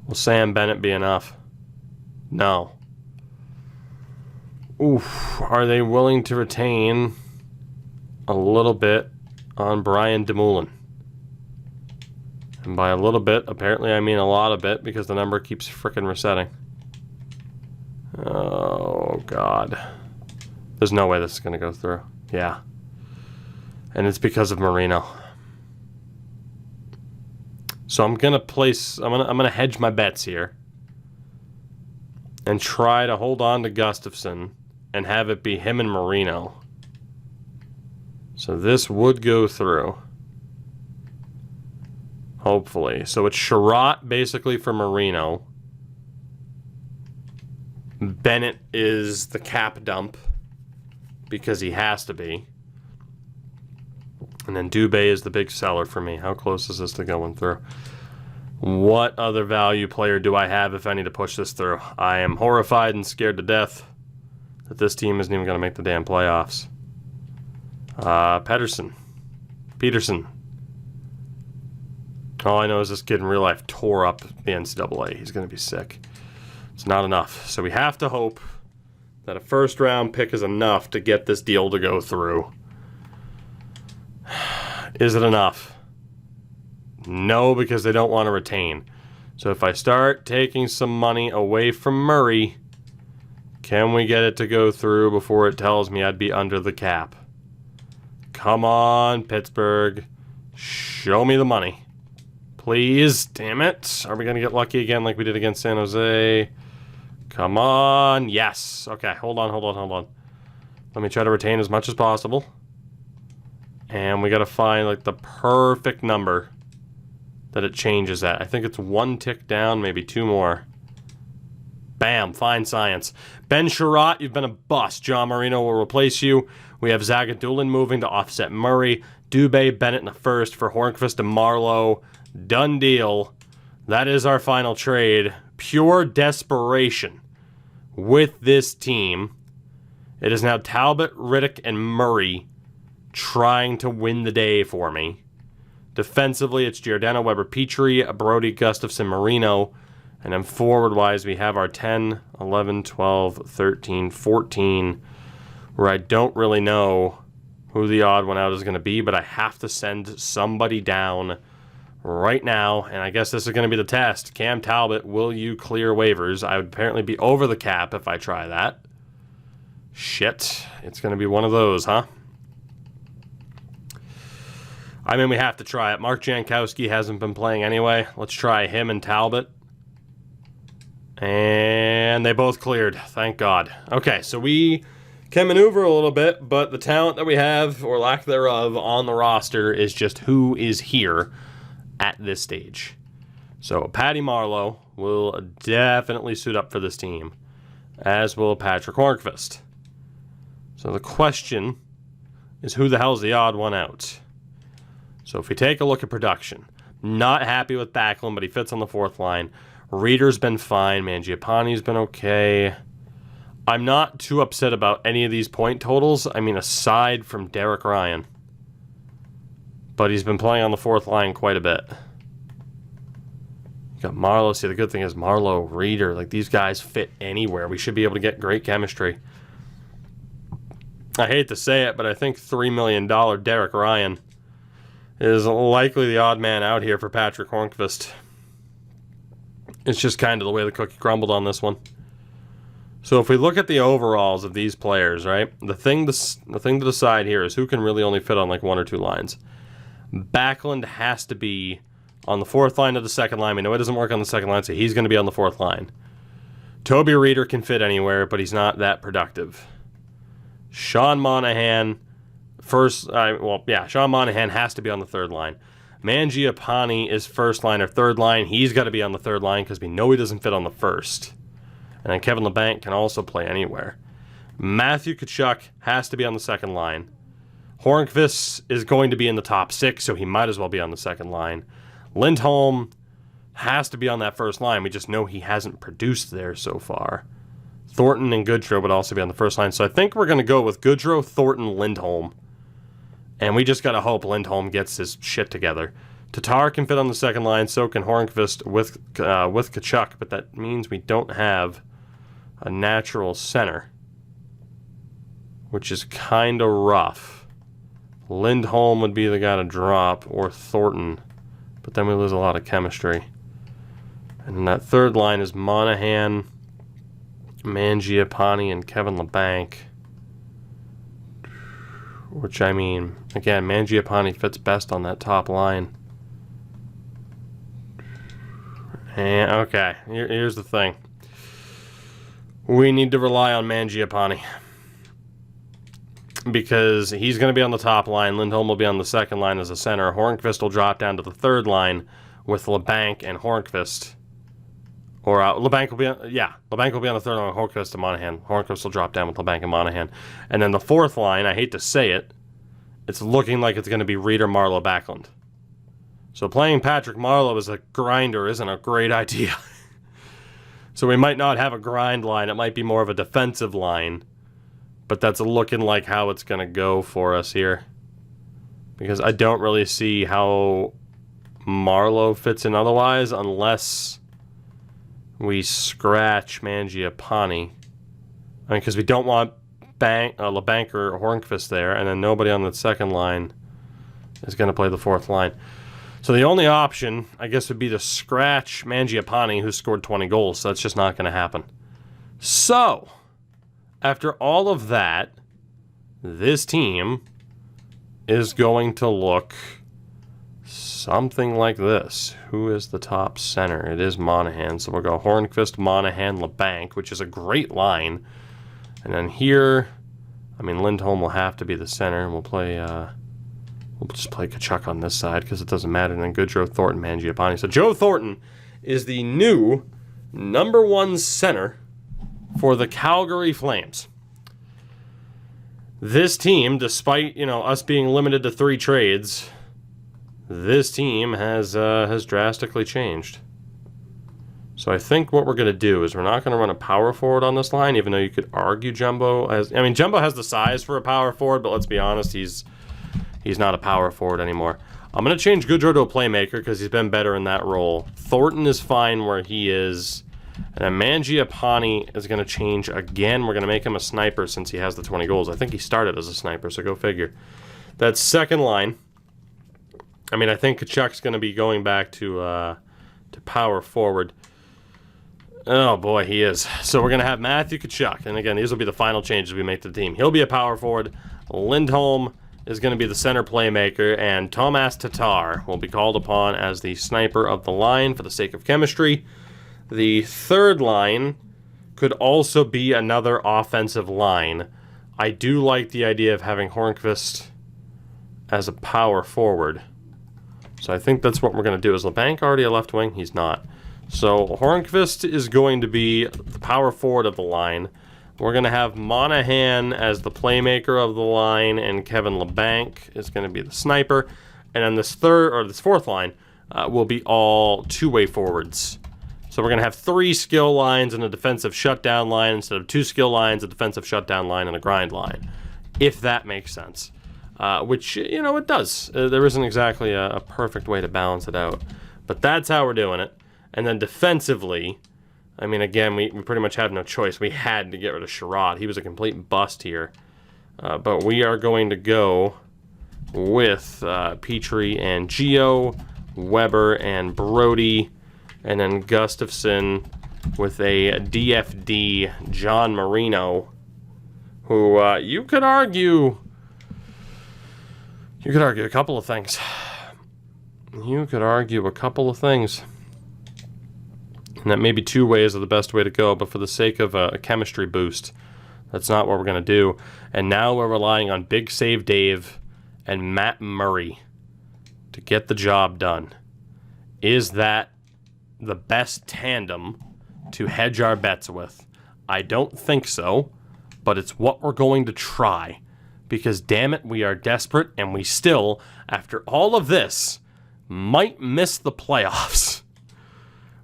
Will Sam Bennett be enough? No. Oof. Are they willing to retain a little bit on Brian Dumoulin? And by a little bit, apparently I mean a lot of it, because the number keeps frickin' resetting. Oh, God. There's no way this is going to go through. Yeah. And it's because of Marino. So I'm going to place... I'm gonna hedge my bets here. And try to hold on to Gustafsson and have it be him and Marino. So this would go through. Hopefully. So it's Sherratt basically for Marino. Bennett is the cap dump because he has to be. And then Dubé is the big seller for me. How close is this to going through? What other value player do I have, if any, to push this through? I am horrified and scared to death that this team isn't even going to make the damn playoffs. Peterson. All I know is this kid in real life tore up the NCAA. He's going to be sick. It's not enough. So we have to hope that a first-round pick is enough to get this deal to go through. Is it enough? No, because they don't want to retain. So if I start taking some money away from Murray, can we get it to go through before it tells me I'd be under the cap? Come on, Pittsburgh. Show me the money. Please. Damn it. Are we going to get lucky again like we did against San Jose? Come on. Yes. Okay, hold on. Let me try to retain as much as possible. And we got to find like the perfect number that it changes at. I think it's one tick down, maybe two more. Bam, fine science. Ben Sherratt, you've been a bust. John Marino will replace you. We have Zagadulin moving to offset Murray. Dubé, Bennett in the first for Hornqvist and Marlowe. Done deal. That is our final trade. Pure desperation with this team. It is now Talbot, Riddick, and Murray trying to win the day for me. Defensively, it's Giordano, Weber, Petrie, Brody, Gustafsson, Marino. And then forward-wise, we have our 10, 11, 12, 13, 14, where I don't really know who the odd one out is going to be, but I have to send somebody down right now, and I guess this is going to be the test. Cam Talbot, will you clear waivers? I would apparently be over the cap if I try that. Shit. It's going to be one of those, huh? I mean, we have to try it. Mark Jankowski hasn't been playing anyway. Let's try him and Talbot. And they both cleared. Thank God. Okay, so we can maneuver a little bit, but the talent that we have, or lack thereof, on the roster is just who is here at this stage. So Patty Marlowe will definitely suit up for this team, as will Patrick Hornqvist. So the question is, who the hell's the odd one out? So if we take a look at production, not happy with Backlund, but he fits on the fourth line. Reeder's been fine. Mangiapane's been okay. I'm not too upset about any of these point totals. I mean, aside from Derek Ryan. But he's been playing on the fourth line quite a bit. You got Marlowe. See, the good thing is Marlowe, Reeder, like these guys fit anywhere. We should be able to get great chemistry. I hate to say it, but I think $3 million Derek Ryan is likely the odd man out here for Patrick Hornqvist. It's just kind of the way the cookie crumbled on this one. So if we look at the overalls of these players, right, the thing to decide here is who can really only fit on like one or two lines. Backlund has to be on the fourth line of the second line. We know it doesn't work on the second line, so he's going to be on the fourth line. Toby Reeder can fit anywhere, but he's not that productive. Sean Monahan Sean Monahan has to be on the third line. Mangiapane is first line or third line. He's got to be on the third line because we know he doesn't fit on the first. And then Kevin Labanc can also play anywhere. Matthew Tkachuk has to be on the second line. Hornqvist is going to be in the top 6, so he might as well be on the second line. Lindholm has to be on that first line. We just know he hasn't produced there so far. Thornton and Goodrow would also be on the first line. So I think we're going to go with Goodrow, Thornton, Lindholm. And we just got to hope Lindholm gets his shit together. Tatar can fit on the second line, so can Hornqvist with Tkachuk. But that means we don't have a natural center, which is kind of rough. Lindholm would be the guy to drop, or Thornton. But then we lose a lot of chemistry. And then that third line is Monahan, Mangiapane, and Kevin Labanc. Which, I mean, again, Mangiapane fits best on that top line. And, okay, here's the thing. We need to rely on Mangiapane. Because he's going to be on the top line. Lindholm will be on the second line as a center. Hornqvist will drop down to the third line with Labanc and Hornqvist. Or Labanc will be on, Labanc will be on the third line with Hornqvist and Monahan. Hornqvist will drop down with Labanc and Monahan. And then the fourth line, I hate to say it, it's looking like it's going to be Reeder, Marleau, Backlund. So playing Patrick Marleau as a grinder isn't a great idea. So we might not have a grind line. It might be more of a defensive line. But that's looking like how it's going to go for us here. Because I don't really see how Marleau fits in otherwise unless we scratch Mangiapane. I mean, because we don't want Labanc or Hornqvist there, and then nobody on the second line is going to play the fourth line. So the only option, I guess, would be to scratch Mangiapane, who scored 20 goals. So that's just not going to happen. So, after all of that, this team is going to look something like this. Who is the top center? It is Monahan. So we'll go Hornqvist, Monahan, Labanc, which is a great line. And then here, I mean, Lindholm will have to be the center. We'll play, we'll just play Tkachuk on this side because it doesn't matter. And then Goodrow, Thornton, Mangiapane. So Joe Thornton is the new #1 center for the Calgary Flames. This team, despite, us being limited to 3 trades, this team has drastically changed. So I think what we're going to do is we're not going to run a power forward on this line, even though you could argue Jumbo has... I mean, Jumbo has the size for a power forward, but let's be honest, he's not a power forward anymore. I'm going to change Goodrow to a playmaker because he's been better in that role. Thornton is fine where he is. And then Mangiapane is going to change again. We're going to make him a sniper since he has the 20 goals. I think he started as a sniper, so go figure. That second line... I mean, I think Tkachuk's going to be going back to power forward. Oh, boy, he is. So we're going to have Matthew Tkachuk. And again, these will be the final changes we make to the team. He'll be a power forward. Lindholm is going to be the center playmaker. And Tomas Tatar will be called upon as the sniper of the line for the sake of chemistry. The third line could also be another offensive line. I do like the idea of having Hornqvist as a power forward. So I think that's what we're going to do. Is Labanc already a left wing? He's not. So Hornqvist is going to be the power forward of the line. We're going to have Monahan as the playmaker of the line, and Kevin Labanc is going to be the sniper. And then this fourth line will be all two-way forwards. So we're going to have 3 skill lines and a defensive shutdown line instead of 2 skill lines, a defensive shutdown line, and a grind line, if that makes sense. Which, it does. There isn't exactly a perfect way to balance it out. But that's how we're doing it. And then defensively, I mean, again, we pretty much had no choice. We had to get rid of Sherrod. He was a complete bust here. But we are going to go with Petrie and Gio, Weber and Brody, and then Gustafson with a DFD, John Marino, who you could argue a couple of things. And that maybe 2 ways are the best way to go, but for the sake of a chemistry boost, That's not what we're going to do. And now we're relying on Big Save Dave and Matt Murray to get the job done. Is that the best tandem to hedge our bets with? I don't think so, but it's what we're going to try. Because damn it, we are desperate, and we still, after all of this, might miss the playoffs,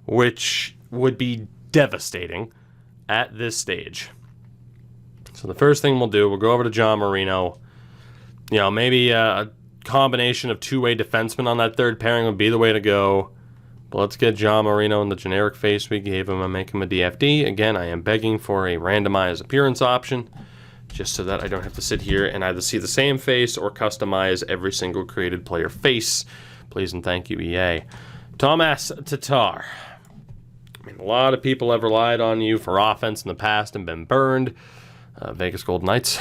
which would be devastating at this stage. So the first thing we'll do, we'll go over to John Marino. You know, maybe a combination of two-way defensemen on that third pairing would be the way to go. But let's get John Marino in the generic face we gave him and make him a DFD. Again, I am begging for a randomized appearance option, just so that I don't have to sit here and either see the same face or customize every single created player face. Please and thank you, EA. Tomas Tatar. I mean, a lot of people have relied on you for offense in the past and been burned. Vegas Golden Knights.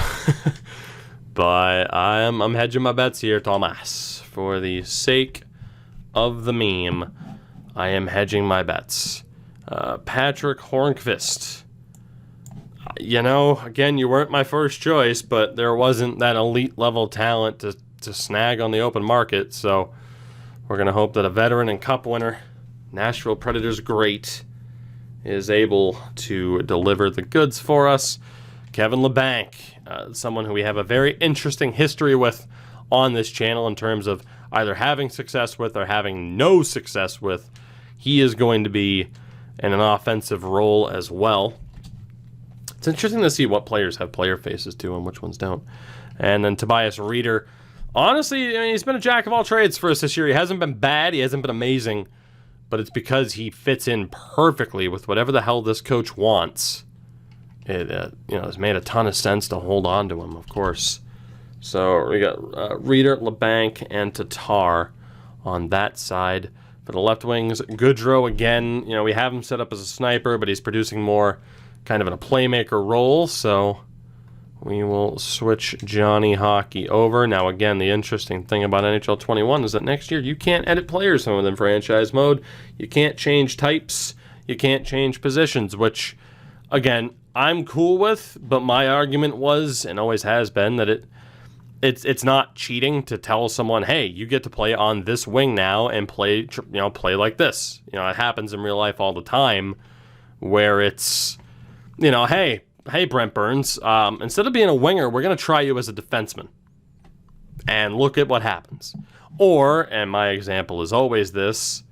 But I'm hedging my bets here, Tomas. For the sake of the meme, I am hedging my bets. Patrick Hornqvist. You know, again, you weren't my first choice, but there wasn't that elite level talent to snag on the open market, so we're going to hope that a veteran and cup winner, Nashville Predators great, is able to deliver the goods for us. Kevin LeBanc, someone who we have a very interesting history with on this channel in terms of either having success with or having no success with. He is going to be in an offensive role as well. It's interesting to see what players have player faces to and which ones don't. And then Tobias Reeder. Honestly, I mean, he's been a jack of all trades for us this year. He hasn't been bad. He hasn't been amazing. But it's because he fits in perfectly with whatever the hell this coach wants. It has made a ton of sense to hold on to him, of course. So we got Reeder, LeBanc, and Tatar on that side. For the left wings, Goodrow again. You know, we have him set up as a sniper, but he's producing more kind of in a playmaker role. So we will switch Johnny Hockey over. Now, again, the interesting thing about NHL 21 is that next year you can't edit players within franchise mode. You can't change types. You can't change positions, which, again, I'm cool with, but my argument was, and always has been, that it's not cheating to tell someone, hey, you get to play on this wing now and play like this. You know, it happens in real life all the time where it's, you know, hey Brent Burns, instead of being a winger, we're going to try you as a defenseman. And look at what happens. Or, and my example is always this,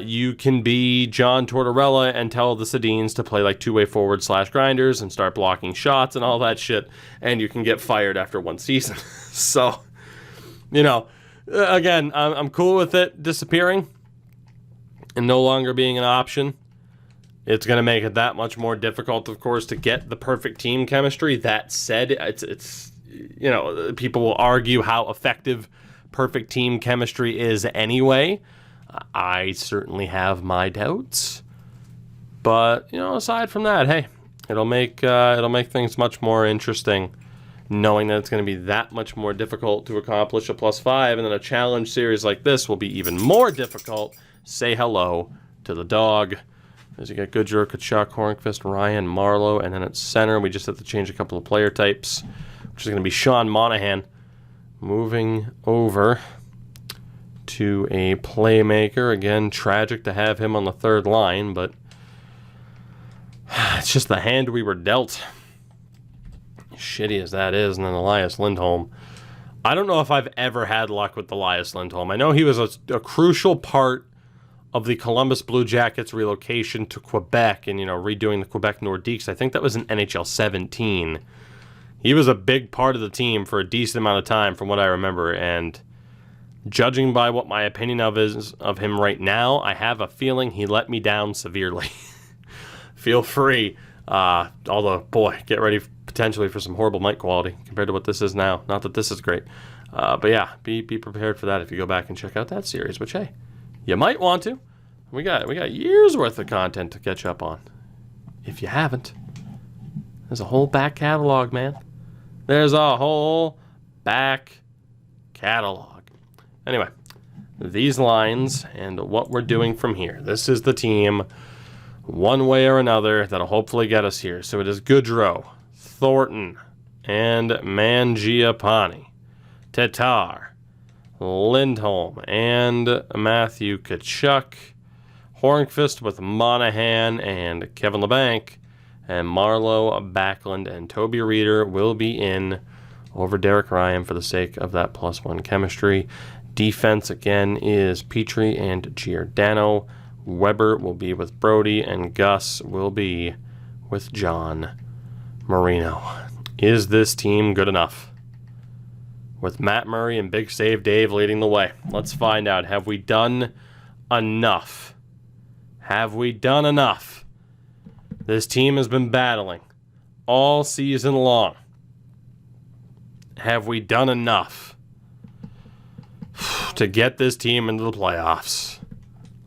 you can be John Tortorella and tell the Sedins to play like two-way forward / grinders and start blocking shots and all that shit, and you can get fired after one season. So, you know, again, I'm cool with it disappearing and no longer being an option. It's going to make it that much more difficult, of course, to get the perfect team chemistry. That said, it's you know, people will argue how effective perfect team chemistry is anyway. I certainly have my doubts, but you know, aside from that, hey, it'll make things much more interesting, knowing that it's going to be that much more difficult to accomplish a +5, and then a challenge series like this will be even more difficult. Say hello to the dog. As you got Goodrow, Tkachuk, Hornqvist, Ryan, Marlowe, and then at center we just have to change a couple of player types, which is going to be Sean Monahan moving over to a playmaker. Again, tragic to have him on the third line, but it's just the hand we were dealt. Shitty as that is. And then Elias Lindholm. I don't know if I've ever had luck with Elias Lindholm. I know he was a crucial part of the Columbus Blue Jackets relocation to Quebec and, you know, redoing the Quebec Nordiques. I think that was in NHL 17. He was a big part of the team for a decent amount of time from what I remember, and judging by what my opinion is of him right now, I have a feeling he let me down severely. Feel free. Although, boy, get ready potentially for some horrible mic quality compared to what this is now. Not that this is great. But yeah, be prepared for that if you go back and check out that series, which, hey, you might want to. We got years worth of content to catch up on. If you haven't, there's a whole back catalog, man. There's a whole back catalog. Anyway, these lines and what we're doing from here. This is the team, one way or another, that'll hopefully get us here. So it is Goodrow, Thornton and Mangiapane, Tatar, Lindholm, and Matthew Tkachuk, Hornqvist with Monahan and Kevin LeBanc, and Marlowe, Backlund, and Toby Reeder will be in over Derek Ryan for the sake of that +1 chemistry. Defense, again, is Petrie and Giordano. Weber will be with Brody, and Gus will be with John Marino. Is this team good enough? With Matt Murray and Big Save Dave leading the way. Let's find out. Have we done enough? Have we done enough? This team has been battling all season long. Have we done enough to get this team into the playoffs?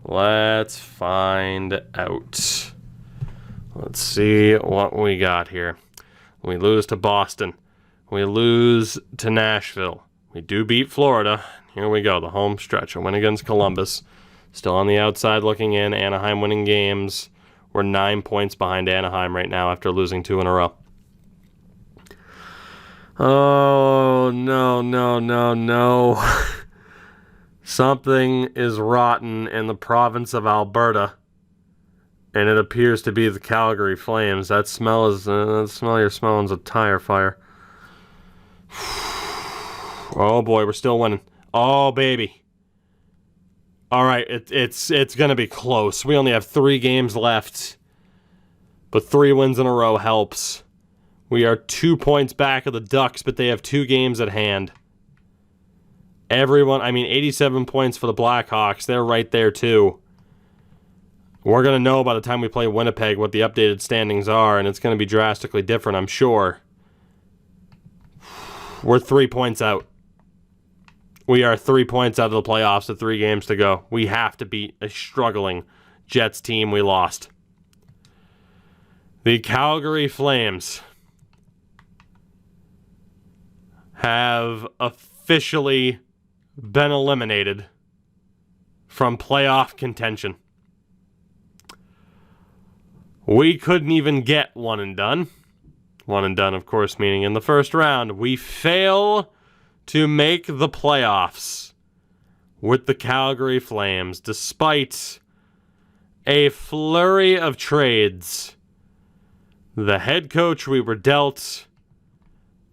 Let's find out. Let's see what we got here. We lose to Boston. We lose to Nashville. We do beat Florida. Here we go, the home stretch. A win against Columbus. Still on the outside looking in. Anaheim winning games. We're 9 points behind Anaheim right now after losing 2 in a row. Oh, no. Something is rotten in the province of Alberta, and it appears to be the Calgary Flames. That smell you're smelling is a tire fire. Oh boy, we're still winning. Oh baby. All right, it's gonna be close. We only have 3 games left, but 3 wins in a row helps. We are 2 points back of the Ducks, but they have 2 games at hand. 87 points for the Blackhawks. They're right there too. We're going to know by the time we play Winnipeg what the updated standings are, and it's going to be drastically different, I'm sure. We're 3 points out. We are 3 points out of the playoffs with 3 games to go. We have to beat a struggling Jets team we lost. The Calgary Flames have officially been eliminated from playoff contention. We couldn't even get one and done. One and done, of course, meaning in the first round. We fail to make the playoffs with the Calgary Flames, despite a flurry of trades. The head coach we were dealt,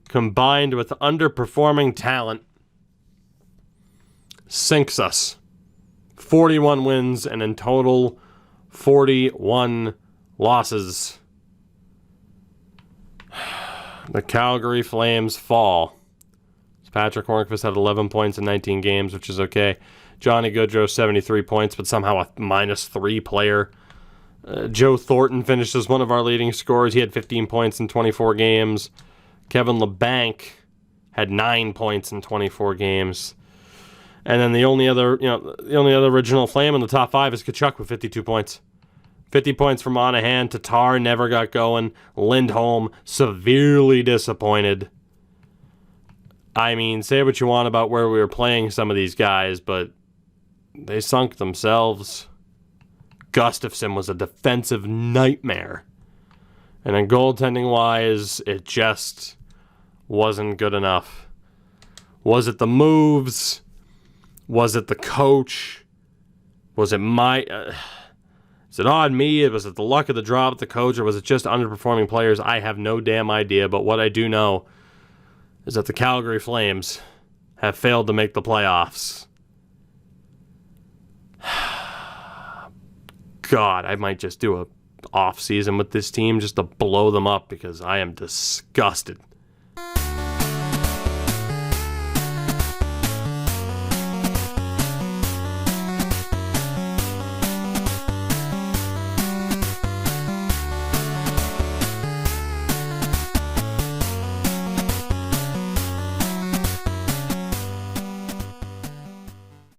combined with underperforming talent, sinks us. 41 wins and in total 41 losses. The Calgary Flames fall. Patrick Hornqvist had 11 points in 19 games, which is okay. Johnny Gaudreau, 73 points, but somehow a -3 player. Joe Thornton finished as one of our leading scorers. He had 15 points in 24 games. Kevin LeBanc had 9 points in 24 games. And then the only other original Flame in the top 5 is Tkachuk with 52 points. 50 points from Monahan. Tatar never got going. Lindholm, severely disappointed. I mean, say what you want about where we were playing some of these guys, but they sunk themselves. Gustafsson was a defensive nightmare. And then goaltending-wise, it just wasn't good enough. Was it the moves? Was it the coach? Was it is it on me? Was it the luck of the draw with the coach? Or was it just underperforming players? I have no damn idea. But what I do know is that the Calgary Flames have failed to make the playoffs. God, I might just do a off season with this team just to blow them up because I am disgusted.